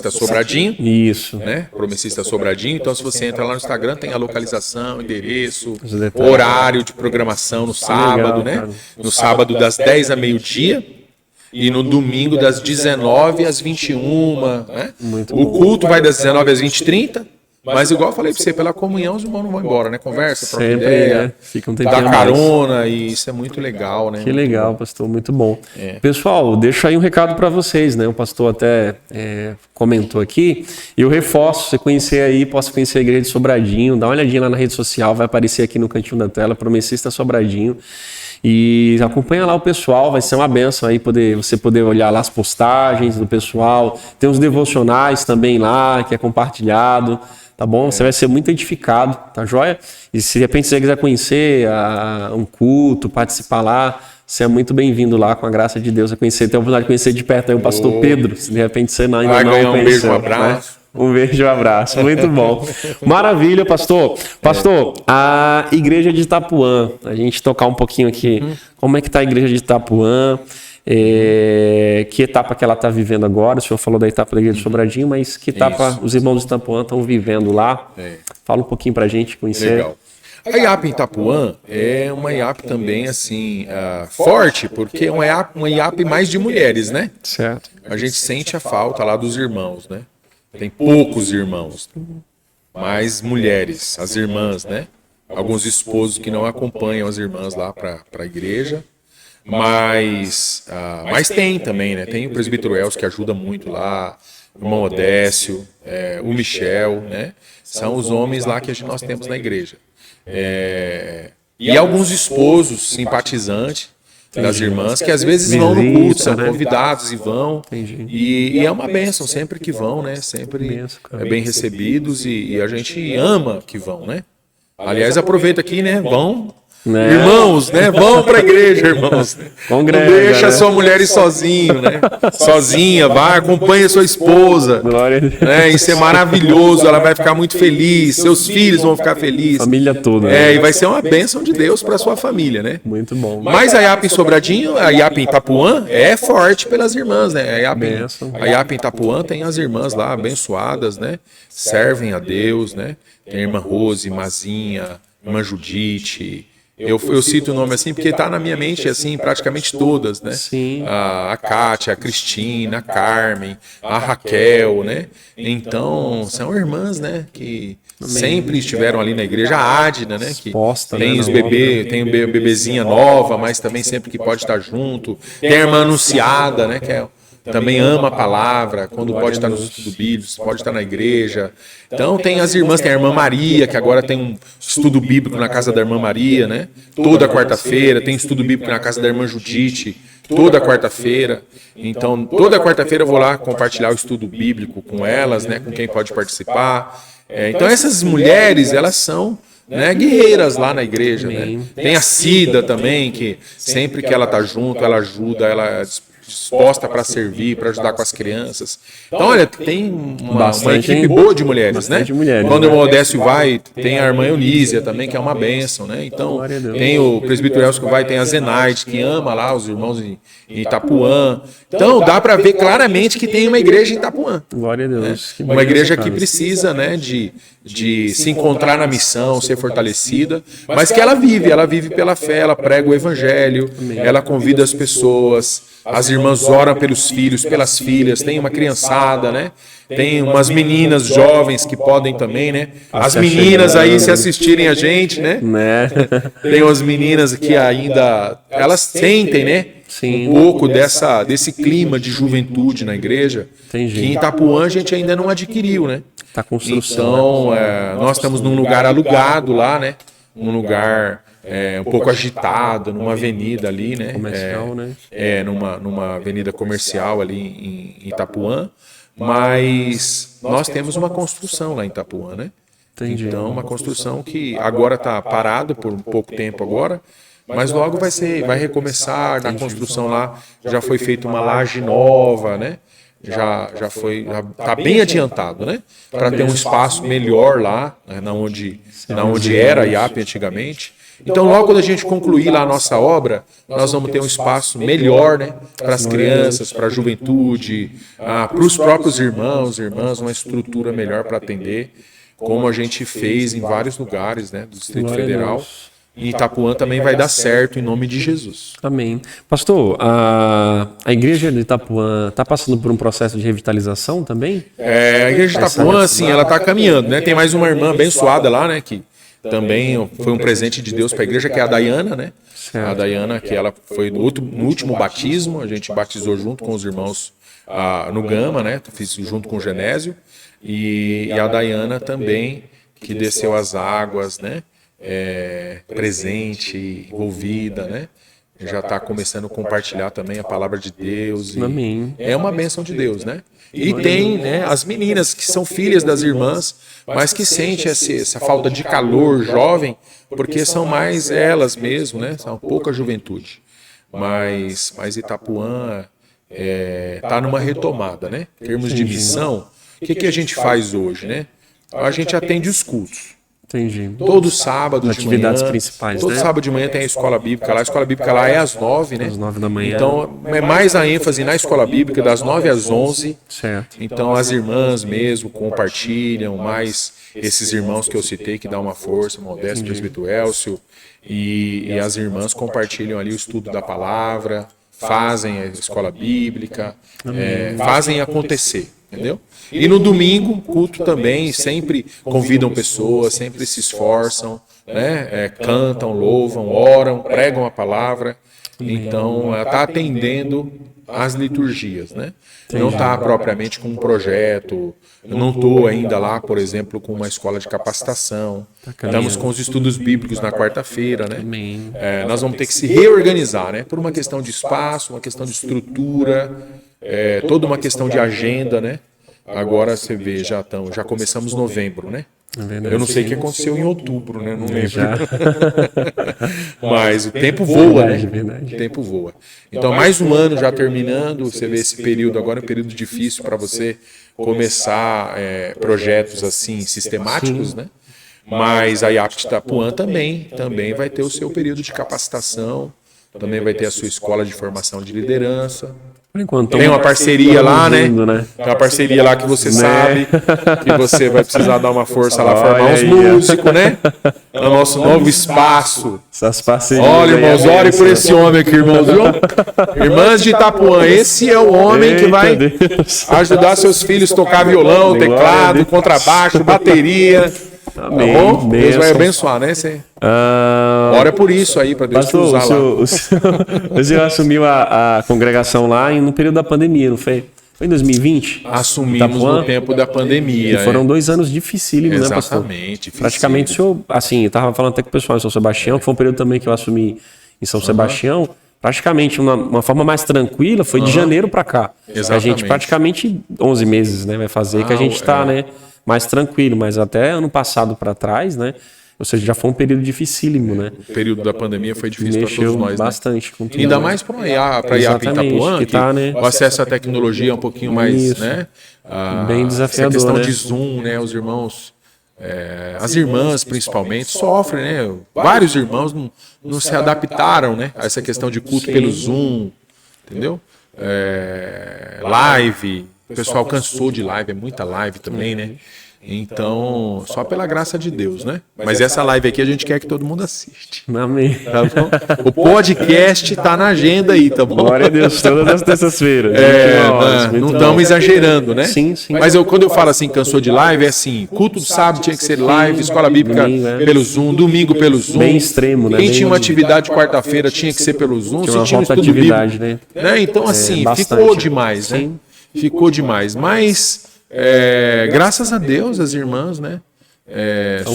Sobradinho. Isso. Né? Promessista Sobradinho. Então, se você entra lá no Instagram, tem a localização, endereço, horário de programação no sábado, né? No sábado das 10 a meio-dia. E no domingo das 19 às 21, né? O culto vai das 19 às 20h30. Mas igual eu falei pra você, pela comunhão os irmãos não vão embora, né? Conversa, troca ideia, né? Fica um tempinho dá carona, e isso é muito legal, né? Que legal, pastor, muito bom. Pessoal, deixa aí um recado para vocês, né? O pastor até comentou aqui, e eu reforço, você conhecer aí, possa conhecer a igreja de Sobradinho, dá uma olhadinha lá na rede social, vai aparecer aqui no cantinho da tela, Promessista Sobradinho. E acompanha lá o pessoal, vai ser uma benção aí você poder olhar lá as postagens do pessoal, tem os devocionais também lá, que é compartilhado. Tá bom? Você vai ser muito edificado, tá joia? E se de repente você quiser conhecer um culto, participar lá, você é muito bem-vindo lá, com a graça de Deus, a conhecer. Tem a oportunidade de conhecer de perto aí o pastor Pedro, se de repente você ainda vai não ganhar conheceu. Um beijo, um abraço. Né? Um beijo e um abraço, muito bom. Maravilha, pastor. Pastor, a igreja de Itapuã, a gente tocar um pouquinho aqui, como é que tá a igreja de Itapuã? Que etapa que ela está vivendo agora? O senhor falou da etapa da igreja de Sobradinho, mas que etapa os irmãos de Itapuã estão vivendo lá? Fala um pouquinho para a gente conhecer. Legal. A IAP em Itapuã é uma IAP também assim forte, porque é uma IAP mais de mulheres, né? Certo. A gente sente a falta lá dos irmãos, né? Tem poucos irmãos, mais mulheres, as irmãs, né? Alguns esposos que não acompanham as irmãs lá para a igreja. Mas tem também, né? Tem o presbítero Elcio que ajuda muito lá, o irmão Odécio, o Michel, né? São os homens lá que nós temos na igreja. E alguns esposos simpatizantes das irmãs que às vezes vão no culto, são convidados e vão. E é uma bênção sempre que vão, né? Sempre bem recebidos e a gente ama que vão, né? Aliás, aproveita aqui, né? Vão. Né? Irmãos, né? Vão para a igreja, irmãos. Congrega, não deixa né? sua mulher ir sozinho, né? Sozinha, vai, acompanha sua esposa. Né? Isso é maravilhoso, ela vai ficar muito feliz, seus filhos vão ficar felizes. Família toda. Né? E vai ser uma bênção de Deus para sua família, né? Muito bom. Mas a IAP em Sobradinho, a IAP em Itapuã é forte pelas irmãs, né? A IAP em Itapuã tem as irmãs lá abençoadas, né? Servem a Deus, né? Tem a irmã Rose, Mazinha, irmã Judite. Eu cito o nome assim porque está na minha mente assim praticamente todas, né? Sim. A Kátia, a Cristina, a Carmen, a Raquel, né? Então são irmãs, né? Que sempre estiveram ali na igreja. A Adna, né? Que tem os bebês, tem bebezinha nova, mas também sempre que pode estar junto. Tem a irmã Anunciada, né? Que também ama a palavra, quando pode estar no estudo bíblico, pode estar na igreja. Então tem as irmãs, tem a irmã Maria, que agora tem um estudo bíblico na casa da irmã Maria, né? Toda quarta-feira, tem estudo bíblico na casa da irmã Judite, toda quarta-feira. Então, toda quarta-feira eu vou lá compartilhar o estudo bíblico com elas, né? Com quem pode participar. Então essas mulheres, elas são... né, guerreiras lá na igreja, né? Tem a Cida também, que sempre que ela tá junto, ela ajuda, ela disposta para servir, para ajudar com as crianças. Então, olha, tem uma equipe boa de mulheres, né? Quando o Modécio vai, tem a irmã Eunísia também, que é uma bênção, né? Então, tem o presbítero Elcio que vai, tem a Zenaide, que ama lá os irmãos em Itapuã. Então, dá para ver claramente que tem uma igreja em Itapuã. Glória a Deus. Né? Uma igreja que precisa, né, de se encontrar na missão, ser fortalecida, mas que ela vive pela fé, ela prega o evangelho, ela convida as pessoas, as irmãs oram pelos filhos, pelas filhas, tem uma criançada, né? Tem umas meninas jovens que podem também, né? As meninas aí, se assistirem a gente, né? Tem umas meninas que ainda, elas sentem, né? Sim. Um pouco desse clima de juventude na igreja, que em Itapuã a gente ainda não adquiriu, né? Tá construção. Então, nós estamos num lugar alugado lá, né? Um lugar um pouco agitado, numa avenida ali, né? Comercial, né? Numa avenida comercial ali em Itapuã, mas nós temos uma construção lá em Itapuã, né? Entendi. Então, uma construção que agora está parada por um pouco tempo agora, mas logo vai recomeçar. Na construção lá já foi feita uma laje nova, né? Já está bem adiantado, né? Para ter um espaço melhor lá, né? na onde era a IAP antigamente. Então, logo quando a gente concluir lá a nossa obra, nós vamos ter um espaço melhor, né? Para as crianças, para a juventude, para os próprios irmãos e irmãs, uma estrutura melhor para atender, como a gente fez em vários lugares, né? Do Distrito Federal. Em Itapuã também vai dar certo, em nome de Jesus. Amém. Pastor, a igreja de Itapuã está passando por um processo de revitalização também? A igreja de Itapuã, assim, ela está caminhando, né? Tem mais uma irmã abençoada lá, né? Que também foi um presente de Deus para a igreja, que é a Dayana, né? Certo. A Dayana, que ela foi no último batismo, a gente batizou junto com os irmãos no Gama, né? Fiz junto com o Genésio. E a Dayana também, que desceu as águas, né? Presente, envolvida, né? Já está começando a compartilhar também a palavra de Deus. Amém. É uma bênção de Deus, né? E tem, né, as meninas que são filhas das irmãs, mas que sentem essa falta de calor jovem, porque são mais elas mesmo, né? São pouca juventude. Mas Itapuã está numa retomada, né? Em termos de missão, o que a gente faz hoje, né? A gente atende os cultos. Entendi. Todo sábado de atividades manhã, principais, todo sábado de manhã tem a escola bíblica lá. A escola bíblica lá é às 9, né? Às 9 da manhã. Então, é mais a ênfase na escola bíblica, das 9 às 11. Certo. Então, as irmãs mesmo compartilham, mais esses irmãos que eu citei, que dá uma força, Modesto, Presbítero Elcio, e as irmãs compartilham ali o estudo da palavra, fazem a escola bíblica, fazem acontecer, entendeu? E no domingo, culto também, sempre convidam pessoas, sempre se esforçam, né? Cantam, louvam, oram, pregam a palavra. Então, está atendendo às liturgias, né? Não está propriamente com um projeto. Eu não estou ainda lá, por exemplo, com uma escola de capacitação. Estamos com os estudos bíblicos na quarta-feira, né? Nós vamos ter que se reorganizar, né? Por uma questão de espaço, uma questão de estrutura, toda uma questão de agenda, né? Agora você vê, já começamos novembro, né? Eu não sei o que aconteceu em outubro, né? Não lembro. Mas o tempo voa, né? O tempo voa. Então, mais um ano já terminando, você vê esse período agora é um período difícil para você começar projetos assim sistemáticos, né? Mas a IAP de Itapuã também vai ter o seu período de capacitação, também vai ter a sua escola de formação de liderança. Por enquanto, tem uma parceria lá, né? Tem uma parceria lá que você sabe que você vai precisar dar uma força lá, formar uns músicos, né? No nosso novo espaço. Essas parcerias. Olha, irmãos, ore por esse homem aqui, irmãos, viu? Irmãs de Itapuã, esse é o homem que vai ajudar seus filhos a tocar violão, teclado, contrabaixo, bateria. Amém. Tá bom? Deus vai abençoar, né? Ora por isso aí, para Deus te usar lá. O senhor assumiu a congregação lá no período da pandemia, não foi? Foi em 2020? Assumimos no tempo da pandemia. E foram 2 anos dificílimos, né, pastor? Exatamente. Praticamente o senhor, assim, eu estava falando até com o pessoal em São Sebastião, que foi um período também que eu assumi em São Sebastião. Praticamente uma forma mais tranquila foi de janeiro para cá. Exatamente. A gente praticamente 11 meses, né, vai fazer, que a gente está, né, mais tranquilo, mas até ano passado para trás, né, Ou seja, já foi um período dificílimo, né? O período da pandemia foi difícil para todos nós, bastante, né? Com tudo. Ainda mais para IAP Itapuã, que tá, né? o acesso à tecnologia é um pouquinho mais, né? Bem desafiador, essa questão né? de Zoom, né? Os irmãos, as irmãs principalmente, sofrem, né? Vários irmãos não se adaptaram, né? A essa questão de culto pelo Zoom, entendeu? Live, o pessoal cansou de live, é muita live também, né? Então, só pela graça de Deus, né? Mas essa live aqui a gente quer que todo mundo assiste. Amém. Tá bom? O podcast tá na agenda aí, tá bom? Glória a Deus, todas as terças-feiras. Não estamos exagerando, né? Sim, sim. Mas quando eu falo assim, cansou de live, é assim, culto do sábado tinha que ser live, escola bíblica pelo Zoom, domingo pelo Zoom. Bem extremo, né? Quem tinha uma atividade quarta-feira tinha que ser pelo Zoom, Tinha uma se tinha um estudo rotatividade, bíblico, né? Então, assim, bastante. ficou demais, né? Sim. Ficou demais. Mas, graças a Deus, as irmãs, né?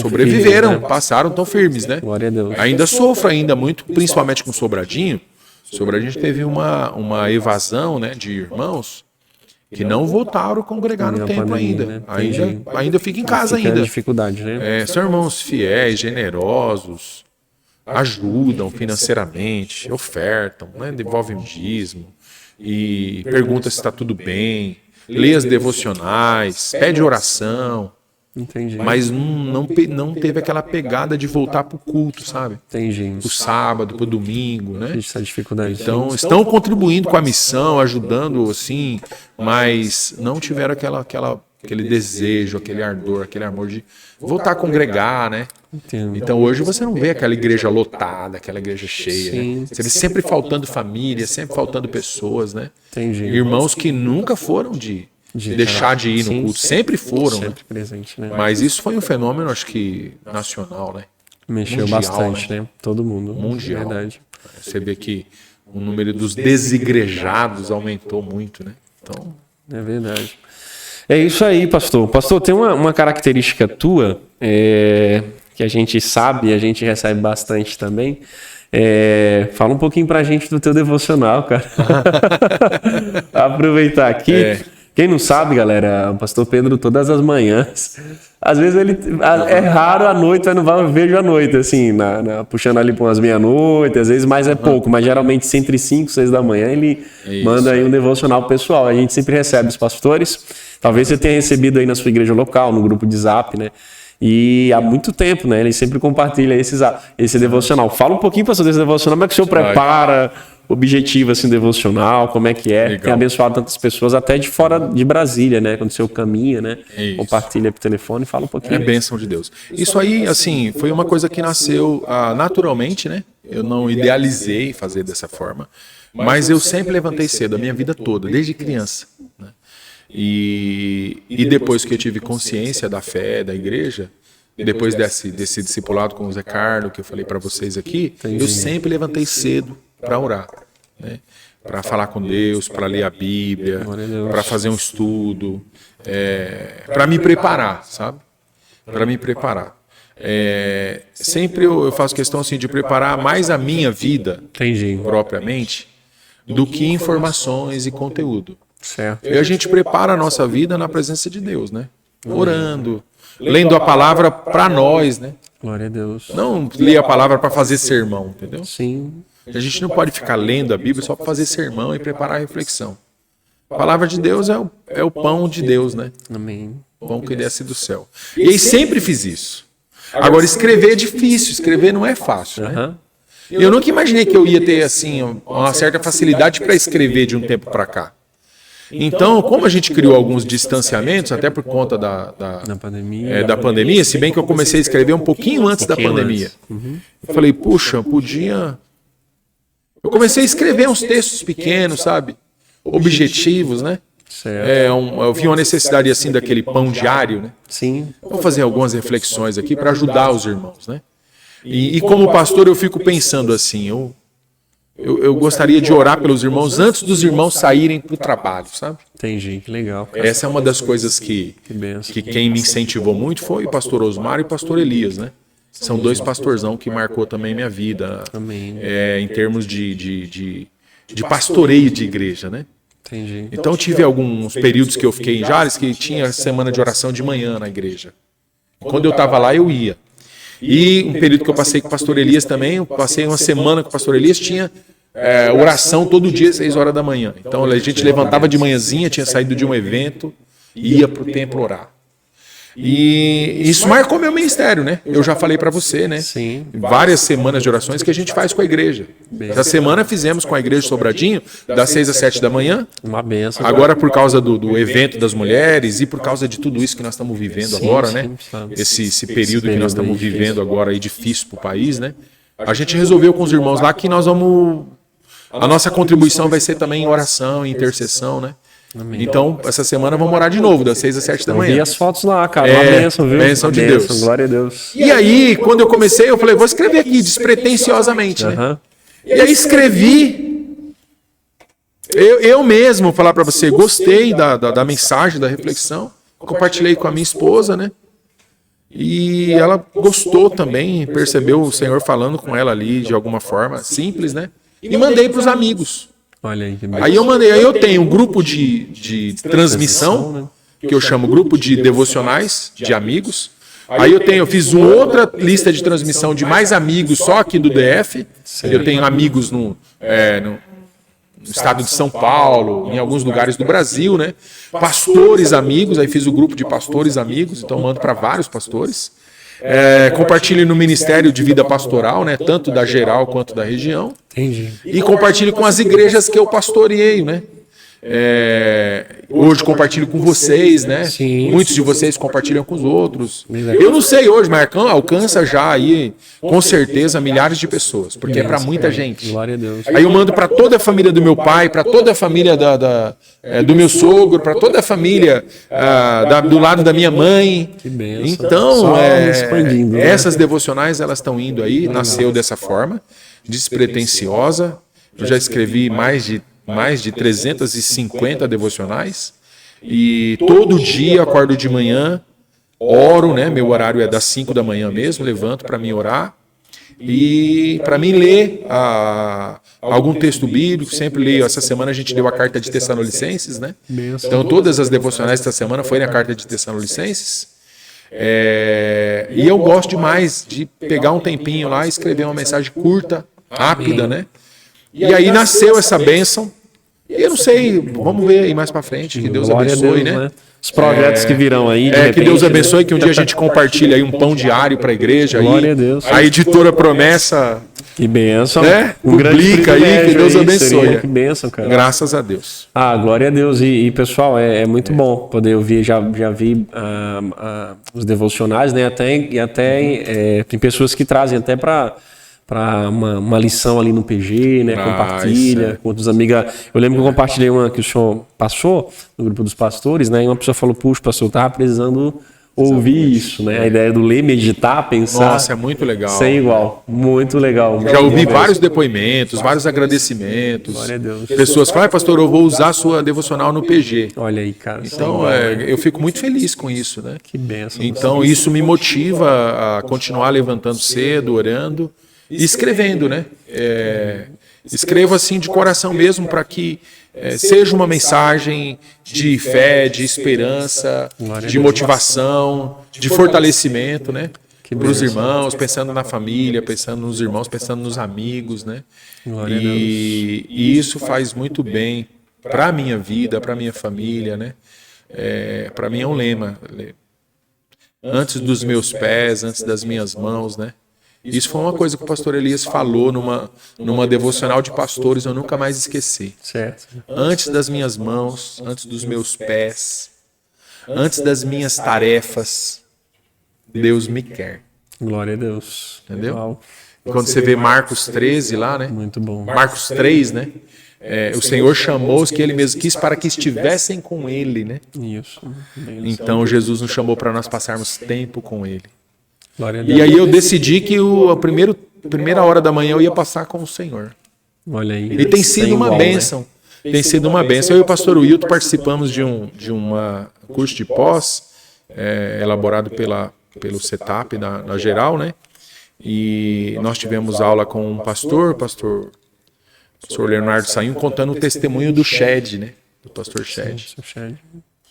Sobreviveram, firmes, né? Passaram tão firmes, né? Glória a Deus. Ainda sofro muito, principalmente com Sobradinho. Sobradinho teve uma evasão, né, de irmãos que não voltaram a congregar no templo pandemia, ainda. né? Ainda fica em casa Fica ainda. dificuldade, né? São irmãos fiéis, generosos, ajudam financeiramente, ofertam, né, devolvem o dízimo e perguntam se está tudo bem, lê as devocionais, pede oração. Entendi. Mas não teve aquela pegada de voltar para o culto, sabe? Entendi. Pro sábado, pro domingo, né? Essa dificuldade. Então, estão contribuindo com a missão, ajudando, assim, mas não tiveram aquele desejo, aquele ardor, aquele amor de voltar a congregar, né? Entendo. Então, hoje você não vê aquela igreja lotada, aquela igreja cheia, né? Você vê sempre faltando família, sempre faltando pessoas, né? Entendi. Irmãos que nunca foram de deixar de ir no culto, sempre foram, sempre né? Presente, né? Mas isso foi um fenômeno, acho que, nacional, né? Mexeu mundial, bastante, né? Todo mundo. Mundial. Verdade. Você vê que o número dos desigrejados aumentou muito, né? Então, É verdade. É isso aí, pastor. Pastor, tem uma característica tua que a gente sabe, a gente recebe bastante também. Fala um pouquinho pra gente do teu devocional, cara. Aproveitar aqui. Quem não sabe, galera, o pastor Pedro todas as manhãs, às vezes é raro à noite, eu não vejo à noite, assim, puxando ali para umas meia-noite, às vezes mais é pouco, mas geralmente entre 5 e 6 da manhã ele manda aí um devocional pessoal. A gente sempre recebe os pastores, talvez você tenha recebido aí na sua igreja local, no grupo de Zap, né? E há muito tempo, né? Ele sempre compartilha esse devocional. Fala um pouquinho, pastor, desse devocional, como é que o senhor prepara objetivo assim devocional, como é que é? Legal. Tem abençoado tantas pessoas até de fora de Brasília, né? Quando o senhor caminha, né? Compartilha por telefone, fala um pouquinho. É bênção de Deus. Isso aí, assim, foi uma coisa que nasceu naturalmente, né? Eu não idealizei fazer dessa forma, mas eu sempre levantei cedo, a minha vida toda, desde criança, né? E depois que eu tive consciência da fé, da igreja, depois desse discipulado com o Zé Carlos, que eu falei para vocês aqui, eu sempre levantei cedo para orar, né? Para falar com Deus, para ler a Bíblia, para fazer um estudo, para me preparar, sabe? Para me preparar. Sempre eu faço questão assim, de preparar mais a minha vida, propriamente, do que informações e conteúdo. Certo. E a gente prepara a nossa vida na presença de Deus, né? Orando, lendo a palavra para nós, né? Glória a Deus. Não ler a palavra para fazer sermão, entendeu? Sim. A gente não pode ficar lendo a Bíblia só para fazer sermão e preparar a reflexão. A palavra de Deus é o pão de Deus, né? Amém. O pão que desce do céu. E aí sempre fiz isso. Agora, escrever é difícil, escrever não é fácil, né? Eu nunca imaginei que eu ia ter, assim, uma certa facilidade para escrever de um tempo para cá. Então, como a gente criou alguns distanciamentos, até por conta da pandemia, se bem que eu comecei a escrever um pouquinho antes da pandemia. Eu falei, puxa, podia... Eu comecei a escrever uns textos pequenos, sabe? Objetivos, né? Eu vi uma necessidade, assim, daquele pão diário, né? Sim. Vou fazer algumas reflexões aqui para ajudar os irmãos, né? E como pastor eu fico pensando assim, eu gostaria de orar pelos irmãos antes dos irmãos saírem para o trabalho, sabe? Entendi, que legal. Essa é uma das coisas que quem me incentivou muito foi o pastor Osmar e o pastor Elias, né? São dois pastorzão que marcou também minha vida. Amém. Em termos de pastoreio de igreja, né? Entendi. Então tive alguns períodos que eu fiquei em Jales que tinha semana de oração de manhã na igreja. Quando eu estava lá, eu ia. E um período que eu passei com o pastor Elias também, eu passei uma semana com o pastor Elias, tinha oração todo dia, 6 horas da manhã. Então a gente levantava de manhãzinha, tinha saído de um evento, ia para o templo orar. E isso marcou meu ministério, né? Eu já falei para você, né? Sim. Várias semanas de orações que a gente faz com a igreja. Essa semana fizemos com a igreja Sobradinho, das 6 às 7 da manhã. Uma benção. Agora, por causa do evento das mulheres e por causa de tudo isso que nós estamos vivendo agora, né? Esse período que nós estamos vivendo agora aí difícil para o país, né? A gente resolveu com os irmãos lá que nós vamos... A nossa contribuição vai ser também em oração, em intercessão, né? Amém. Então, essa semana vamos orar de novo, das 6 às 7 da manhã. Eu vi as fotos lá, cara. Uma bênção, viu? Bênção de Deus. Glória a Deus. E aí, quando eu comecei, eu falei, vou escrever aqui, despretensiosamente, né? E aí escrevi. Eu mesmo, falar para você, gostei da mensagem, da reflexão. Compartilhei com a minha esposa, né? E ela gostou também, percebeu o Senhor falando com ela ali de alguma forma, simples, né? E mandei para os amigos. Olha aí, que Aí eu mandei, aí eu tenho um grupo de transmissão, que eu chamo grupo de devocionais, de amigos. Aí eu fiz uma outra lista de transmissão de mais amigos só aqui do DF. Eu tenho amigos no estado de São Paulo, em alguns lugares do Brasil, né? Pastores amigos, aí fiz o grupo de pastores amigos, então mando para vários pastores. Compartilhe no Ministério de Vida Pastoral, né? Tanto da geral quanto da região. Entendi. E compartilhe com as igrejas que eu pastoreio, né? Hoje compartilho com vocês, né? Sim. Muitos de vocês compartilham com os outros. Eu não sei hoje, Marcão alcança já aí, com certeza, milhares de pessoas, porque é para muita gente. Glória a Deus. Aí eu mando para toda a família do meu pai, para toda a família do meu sogro, para toda a família do lado da minha mãe. Que benção. Então, Só expandindo, né? essas devocionais elas estão indo aí, nasceu dessa forma, despretensiosa. Eu já escrevi mais de 350 devocionais e todo dia acordo de manhã, oro, né? Meu horário é das 5 da manhã mesmo, levanto para mim orar e para mim ler algum texto bíblico, sempre leio. Essa semana a gente leu a carta de Tessalonicenses, né? Então todas as devocionais dessa semana foi na carta de Tessalonicenses. E eu gosto demais de pegar um tempinho lá e escrever uma mensagem curta, rápida, né? E aí nasceu essa bênção. E eu não sei, vamos ver aí mais pra frente, que Deus abençoe, né? Os projetos que virão aí, de repente, que Deus abençoe, que um dia a gente compartilhe aí um pão diário pra igreja. Glória a Deus. A editora Promessa, que bênção, né? Um grande Publica aí, que Deus abençoe. Que bênção, cara. Graças a Deus. Glória a Deus. E pessoal, é muito bom poder ouvir, já vi os devocionais, né? Tem pessoas que trazem até para uma lição ali no PG, né? Compartilha com outros amigos. Eu lembro que eu compartilhei uma que o senhor passou no grupo dos pastores, né? E uma pessoa falou, puxa, pastor, eu estava precisando ouvir isso, né? A ideia do ler, meditar, pensar. Nossa, é muito legal. Sem igual. Muito legal. Já ouvi vários depoimentos, vários agradecimentos. Glória a Deus. Pessoas falam, pastor, eu vou usar a sua devocional no PG. Olha aí, cara. Então, eu fico muito feliz com isso, né? Que bênção. Então, isso me motiva a continuar levantando cedo, orando e escrevendo, né? Escrevo assim de coração mesmo para que seja uma mensagem de fé, de esperança, de motivação, de fortalecimento, né? Para os irmãos, pensando na família, pensando nos irmãos, pensando nos amigos, né? E isso faz muito bem para a minha vida, para a minha família, né? Para mim é um lema. Antes dos meus pés, antes das minhas mãos, né? Isso foi uma coisa que o pastor Elias falou numa devocional de pastores, eu nunca mais esqueci. Certo. Antes das minhas mãos, antes dos meus pés, antes das minhas tarefas, Deus me quer. Glória a Deus. Entendeu? Uau. Quando você vê Marcos 13 lá, né? Muito bom. Marcos 3, né? O Senhor chamou os que Ele mesmo quis para que estivessem com Ele, né? Isso. Então Jesus nos chamou para nós passarmos tempo com Ele. Glória a Deus. E aí eu decidi que a primeira hora da manhã eu ia passar com o Senhor. Olha aí. E tem sido uma bênção. Tem sido uma bênção. Eu e o pastor Wilton participamos de um curso de pós, elaborado pelo CETAP na geral, né? E nós tivemos aula com um pastor Leonardo Sainho, contando o testemunho do Shed, né? Do pastor Shed.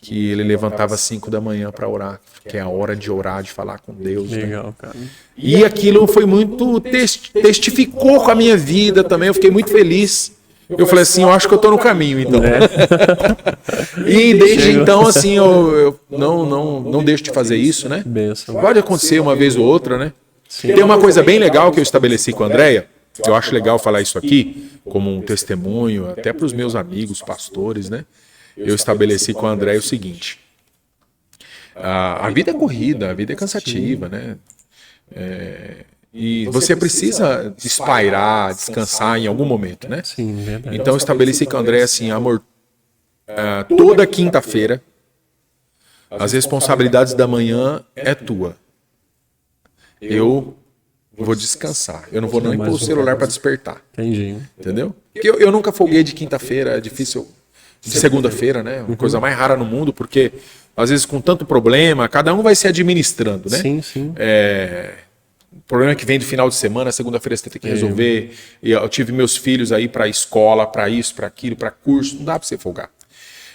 que ele levantava às 5 da manhã para orar, que é a hora de orar, de falar com Deus. Legal, né? cara. E aquilo foi muito, testificou com a minha vida também, eu fiquei muito feliz. Eu falei assim, eu acho que eu tô no caminho, então. E desde então, assim, eu não deixo de fazer isso, né? Benção. Pode acontecer uma vez ou outra, né? Sim. Tem uma coisa bem legal que eu estabeleci com a Andréia, eu acho legal falar isso aqui, como um testemunho, até para os meus amigos, pastores, né? Eu estabeleci com a Andréia o seguinte, a vida é corrida, a vida é cansativa, né? E você precisa espairar, descansar em algum momento, né? Sim, verdade. Então eu estabeleci com a Andréia assim, amor, toda quinta-feira, as responsabilidades da manhã é tua. Eu vou descansar. Eu não vou nem pôr o celular para despertar. Entendi. Entendeu? Porque eu nunca folguei de quinta-feira, é difícil de segunda-feira, né? Uma coisa mais rara no mundo, porque às vezes com tanto problema, cada um vai se administrando, né? Sim, sim. O problema é que vem do final de semana, segunda-feira você tem que resolver. E eu tive meus filhos aí para escola, para isso, para aquilo, para curso, não dá para você folgar.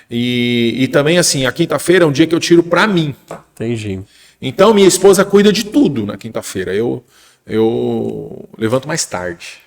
E também assim, a quinta-feira é um dia que eu tiro para mim. Entendi. Então minha esposa cuida de tudo na quinta-feira. Eu levanto mais tarde.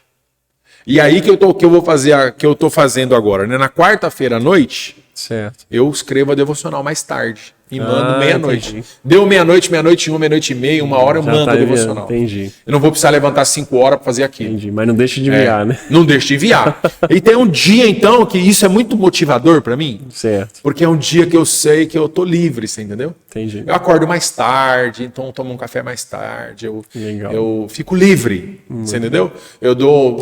E aí que eu vou fazer, que eu tô fazendo agora, né? Na quarta-feira à noite, Certo. eu escrevo a devocional mais tarde. E mando meia-noite. Entendi. Deu meia-noite, meia-noite e uma, meia-noite e meia, uma hora eu Já mando tá a enviando, devocional. entendi. Eu não vou precisar levantar 5 horas para fazer aquilo. Entendi. Mas não deixa de enviar, né? Não deixo de enviar. E tem um dia, então, que isso é muito motivador para mim. Certo. Porque é um dia que eu sei que eu tô livre, você entendeu? Entendi. Eu acordo mais tarde, então tomo um café mais tarde, Legal. eu fico livre, você entendeu? Eu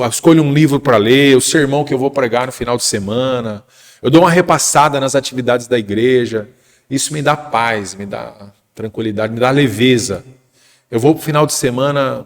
escolho um livro para ler, o sermão que eu vou pregar no final de semana, eu dou uma repassada nas atividades da igreja, isso me dá paz, me dá tranquilidade, me dá leveza. Eu vou pro final de semana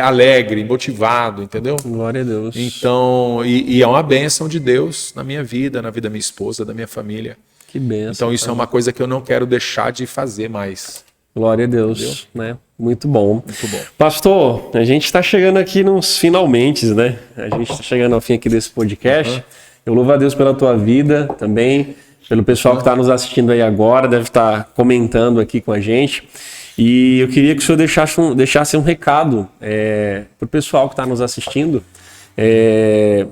alegre, motivado, entendeu? Glória a Deus. Então, e é uma bênção de Deus na minha vida, na vida da minha esposa, da minha família. Que benção. Então isso é uma coisa que eu não quero deixar de fazer mais. Glória a Deus, né? Muito bom. Muito bom. Pastor, a gente está chegando aqui nos finalmente, né? A gente está chegando ao fim aqui desse podcast. Eu louvo a Deus pela tua vida também, pelo pessoal que está nos assistindo aí agora, deve estar comentando aqui com a gente. E eu queria que o senhor deixasse um recado para o pessoal que está nos assistindo,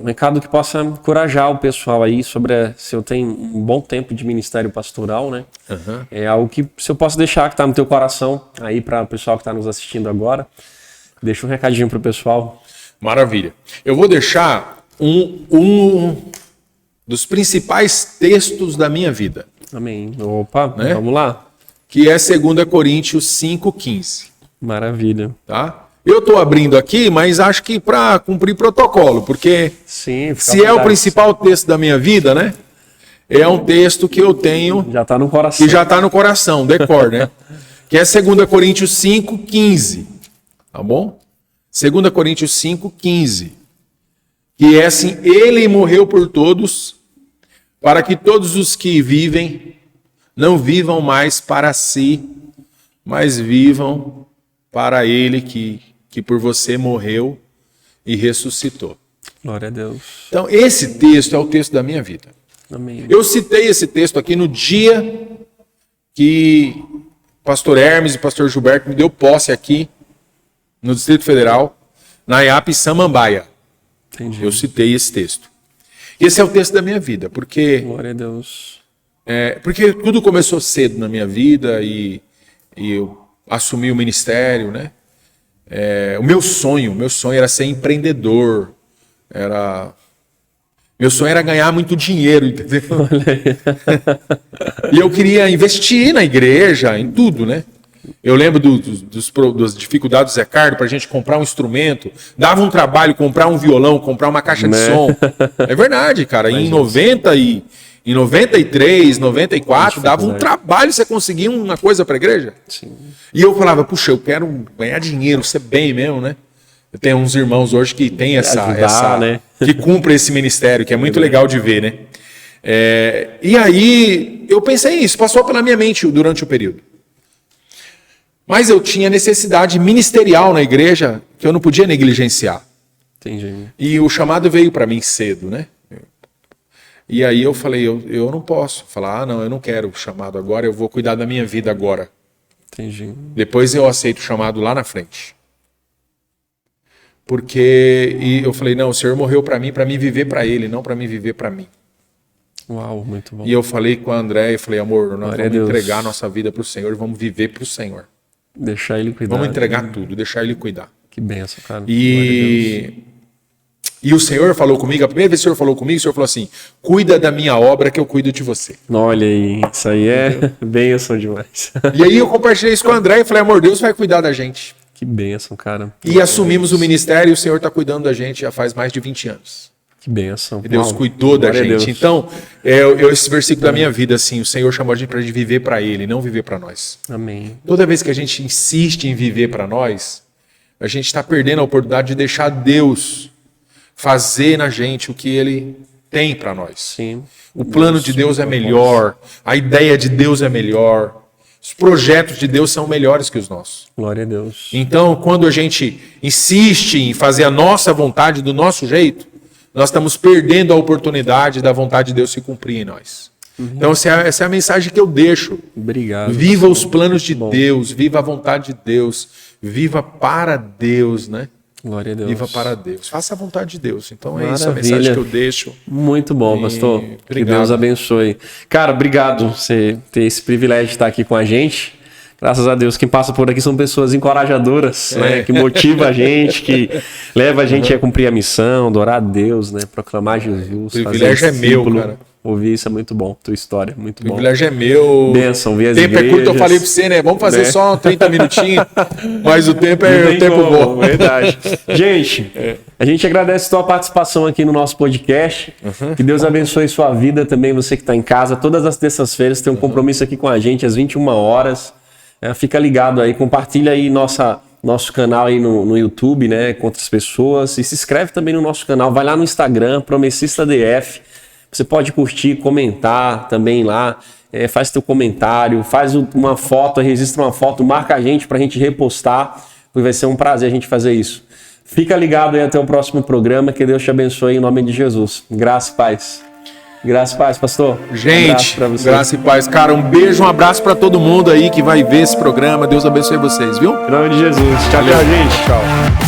um recado que possa encorajar o pessoal aí sobre se eu tenho um bom tempo de ministério pastoral, né? É algo que se eu posso deixar que está no teu coração aí para o pessoal que está nos assistindo agora. Deixa um recadinho para o pessoal. Maravilha. Eu vou deixar um dos principais textos da minha vida. Amém. Opa, Né? Vamos lá. Que é 2 Coríntios 5,15. Maravilha. Tá? Eu estou abrindo aqui, mas acho que para cumprir protocolo, porque Sim, fica se à é o vontade. principal texto da minha vida, né? É um texto que eu tenho, Já está no coração. que já está no coração, decor, né? Que é 2 Coríntios 5,15. Tá bom? 2 Coríntios 5,15. Que é assim, ele morreu por todos, para que todos os que vivem não vivam mais para si, mas vivam para ele que por você morreu e ressuscitou. Glória a Deus. Então, esse texto é o texto da minha vida. Amém. Eu citei esse texto aqui no dia que pastor Hermes e pastor Gilberto me deu posse aqui no Distrito Federal, na IAP Samambaia. Entendi. Eu citei esse texto. Esse é o texto da minha vida, porque Glória a Deus. tudo começou cedo na minha vida e eu assumi o ministério, né? O meu sonho era ser empreendedor, meu sonho era ganhar muito dinheiro, entendeu? E eu queria investir na igreja, em tudo, né? Eu lembro das dificuldades do Zé Carlos para a gente comprar um instrumento. Dava um trabalho comprar um violão, comprar uma caixa de som. É verdade, cara. Em 93, 94, dava um trabalho você conseguir uma coisa para a igreja. Sim. E eu falava, puxa, eu quero ganhar dinheiro, ser bem mesmo, né? Eu tenho uns irmãos hoje que tem né? que cumprem esse ministério, que é muito legal de ver, né? E aí eu pensei nisso, passou pela minha mente durante o período. Mas eu tinha necessidade ministerial na igreja que eu não podia negligenciar. Entendi. E o chamado veio para mim cedo, né? E aí eu falei, eu não posso falar, não, eu não quero o chamado agora, eu vou cuidar da minha vida agora. Entendi. Depois eu aceito o chamado lá na frente. E eu falei, não, o Senhor morreu para mim viver para Ele, não para mim viver para mim. Uau, muito bom. E eu falei com a André, eu falei, amor, nós Glória vamos entregar a nossa vida para o Senhor, vamos viver para o Senhor. Deixar Ele cuidar. Vamos entregar tudo, deixar Ele cuidar. Que benção, cara. E o Senhor falou comigo, a primeira vez que o Senhor falou comigo, o Senhor falou assim, cuida da minha obra que eu cuido de você. Olha aí, isso aí é benção demais. E aí eu compartilhei isso com o André e falei, amor, Deus vai cuidar da gente. Que benção, cara. E assumimos o ministério e o Senhor está cuidando da gente já faz mais de 20 anos. Que benção. E Deus cuidou da gente. Então, esse versículo da minha vida, assim, o Senhor chamou a gente para viver para Ele, não viver para nós. Amém. Toda vez que a gente insiste em viver para nós, a gente está perdendo a oportunidade de deixar Deus fazer na gente o que Ele tem para nós. Sim. O plano de Deus é melhor, a ideia de Deus é melhor, os projetos de Deus são melhores que os nossos. Glória a Deus. Então, quando a gente insiste em fazer a nossa vontade do nosso jeito, nós estamos perdendo a oportunidade da vontade de Deus se cumprir em nós. Então, essa é a mensagem que eu deixo. Obrigado. Viva os planos de Deus, viva a vontade de Deus, viva para Deus, né? Glória a Deus. Viva para Deus. Faça a vontade de Deus. Então Maravilha. É isso a mensagem que eu deixo. Muito bom, pastor. Obrigado. Que Deus abençoe. Cara, obrigado por você ter esse privilégio de estar aqui com a gente. Graças a Deus, quem passa por aqui são pessoas encorajadoras, né? Que motiva a gente, que leva a gente a cumprir a missão, adorar a Deus, né? Proclamar Jesus. O privilégio é meu, cara. Ouvir isso é muito bom. Tua história, muito bom. O privilégio é meu. Bênção, ver as tempo igrejas. É curto, eu falei pra você, né? Vamos fazer só 30 minutinhos, mas o tempo é o tempo bom. Verdade. Gente, a gente agradece a tua participação aqui no nosso podcast. Que Deus abençoe sua vida também, você que está em casa. Todas as terças-feiras tem um compromisso aqui com a gente, às 21 horas. Fica ligado aí, compartilha aí nosso canal aí no YouTube, né, com outras pessoas. E se inscreve também no nosso canal. Vai lá no Instagram, Promessista DF. Você pode curtir, comentar também lá, faz teu comentário, faz uma foto, registra uma foto, marca a gente pra gente repostar, porque vai ser um prazer a gente fazer isso. Fica ligado aí até o próximo programa, que Deus te abençoe em nome de Jesus. Graça e paz. Graça e paz, pastor. Gente, graça e paz. Cara, um beijo, um abraço pra todo mundo aí que vai ver esse programa. Deus abençoe vocês, viu? Em nome de Jesus. Tchau, tchau, gente. Tchau.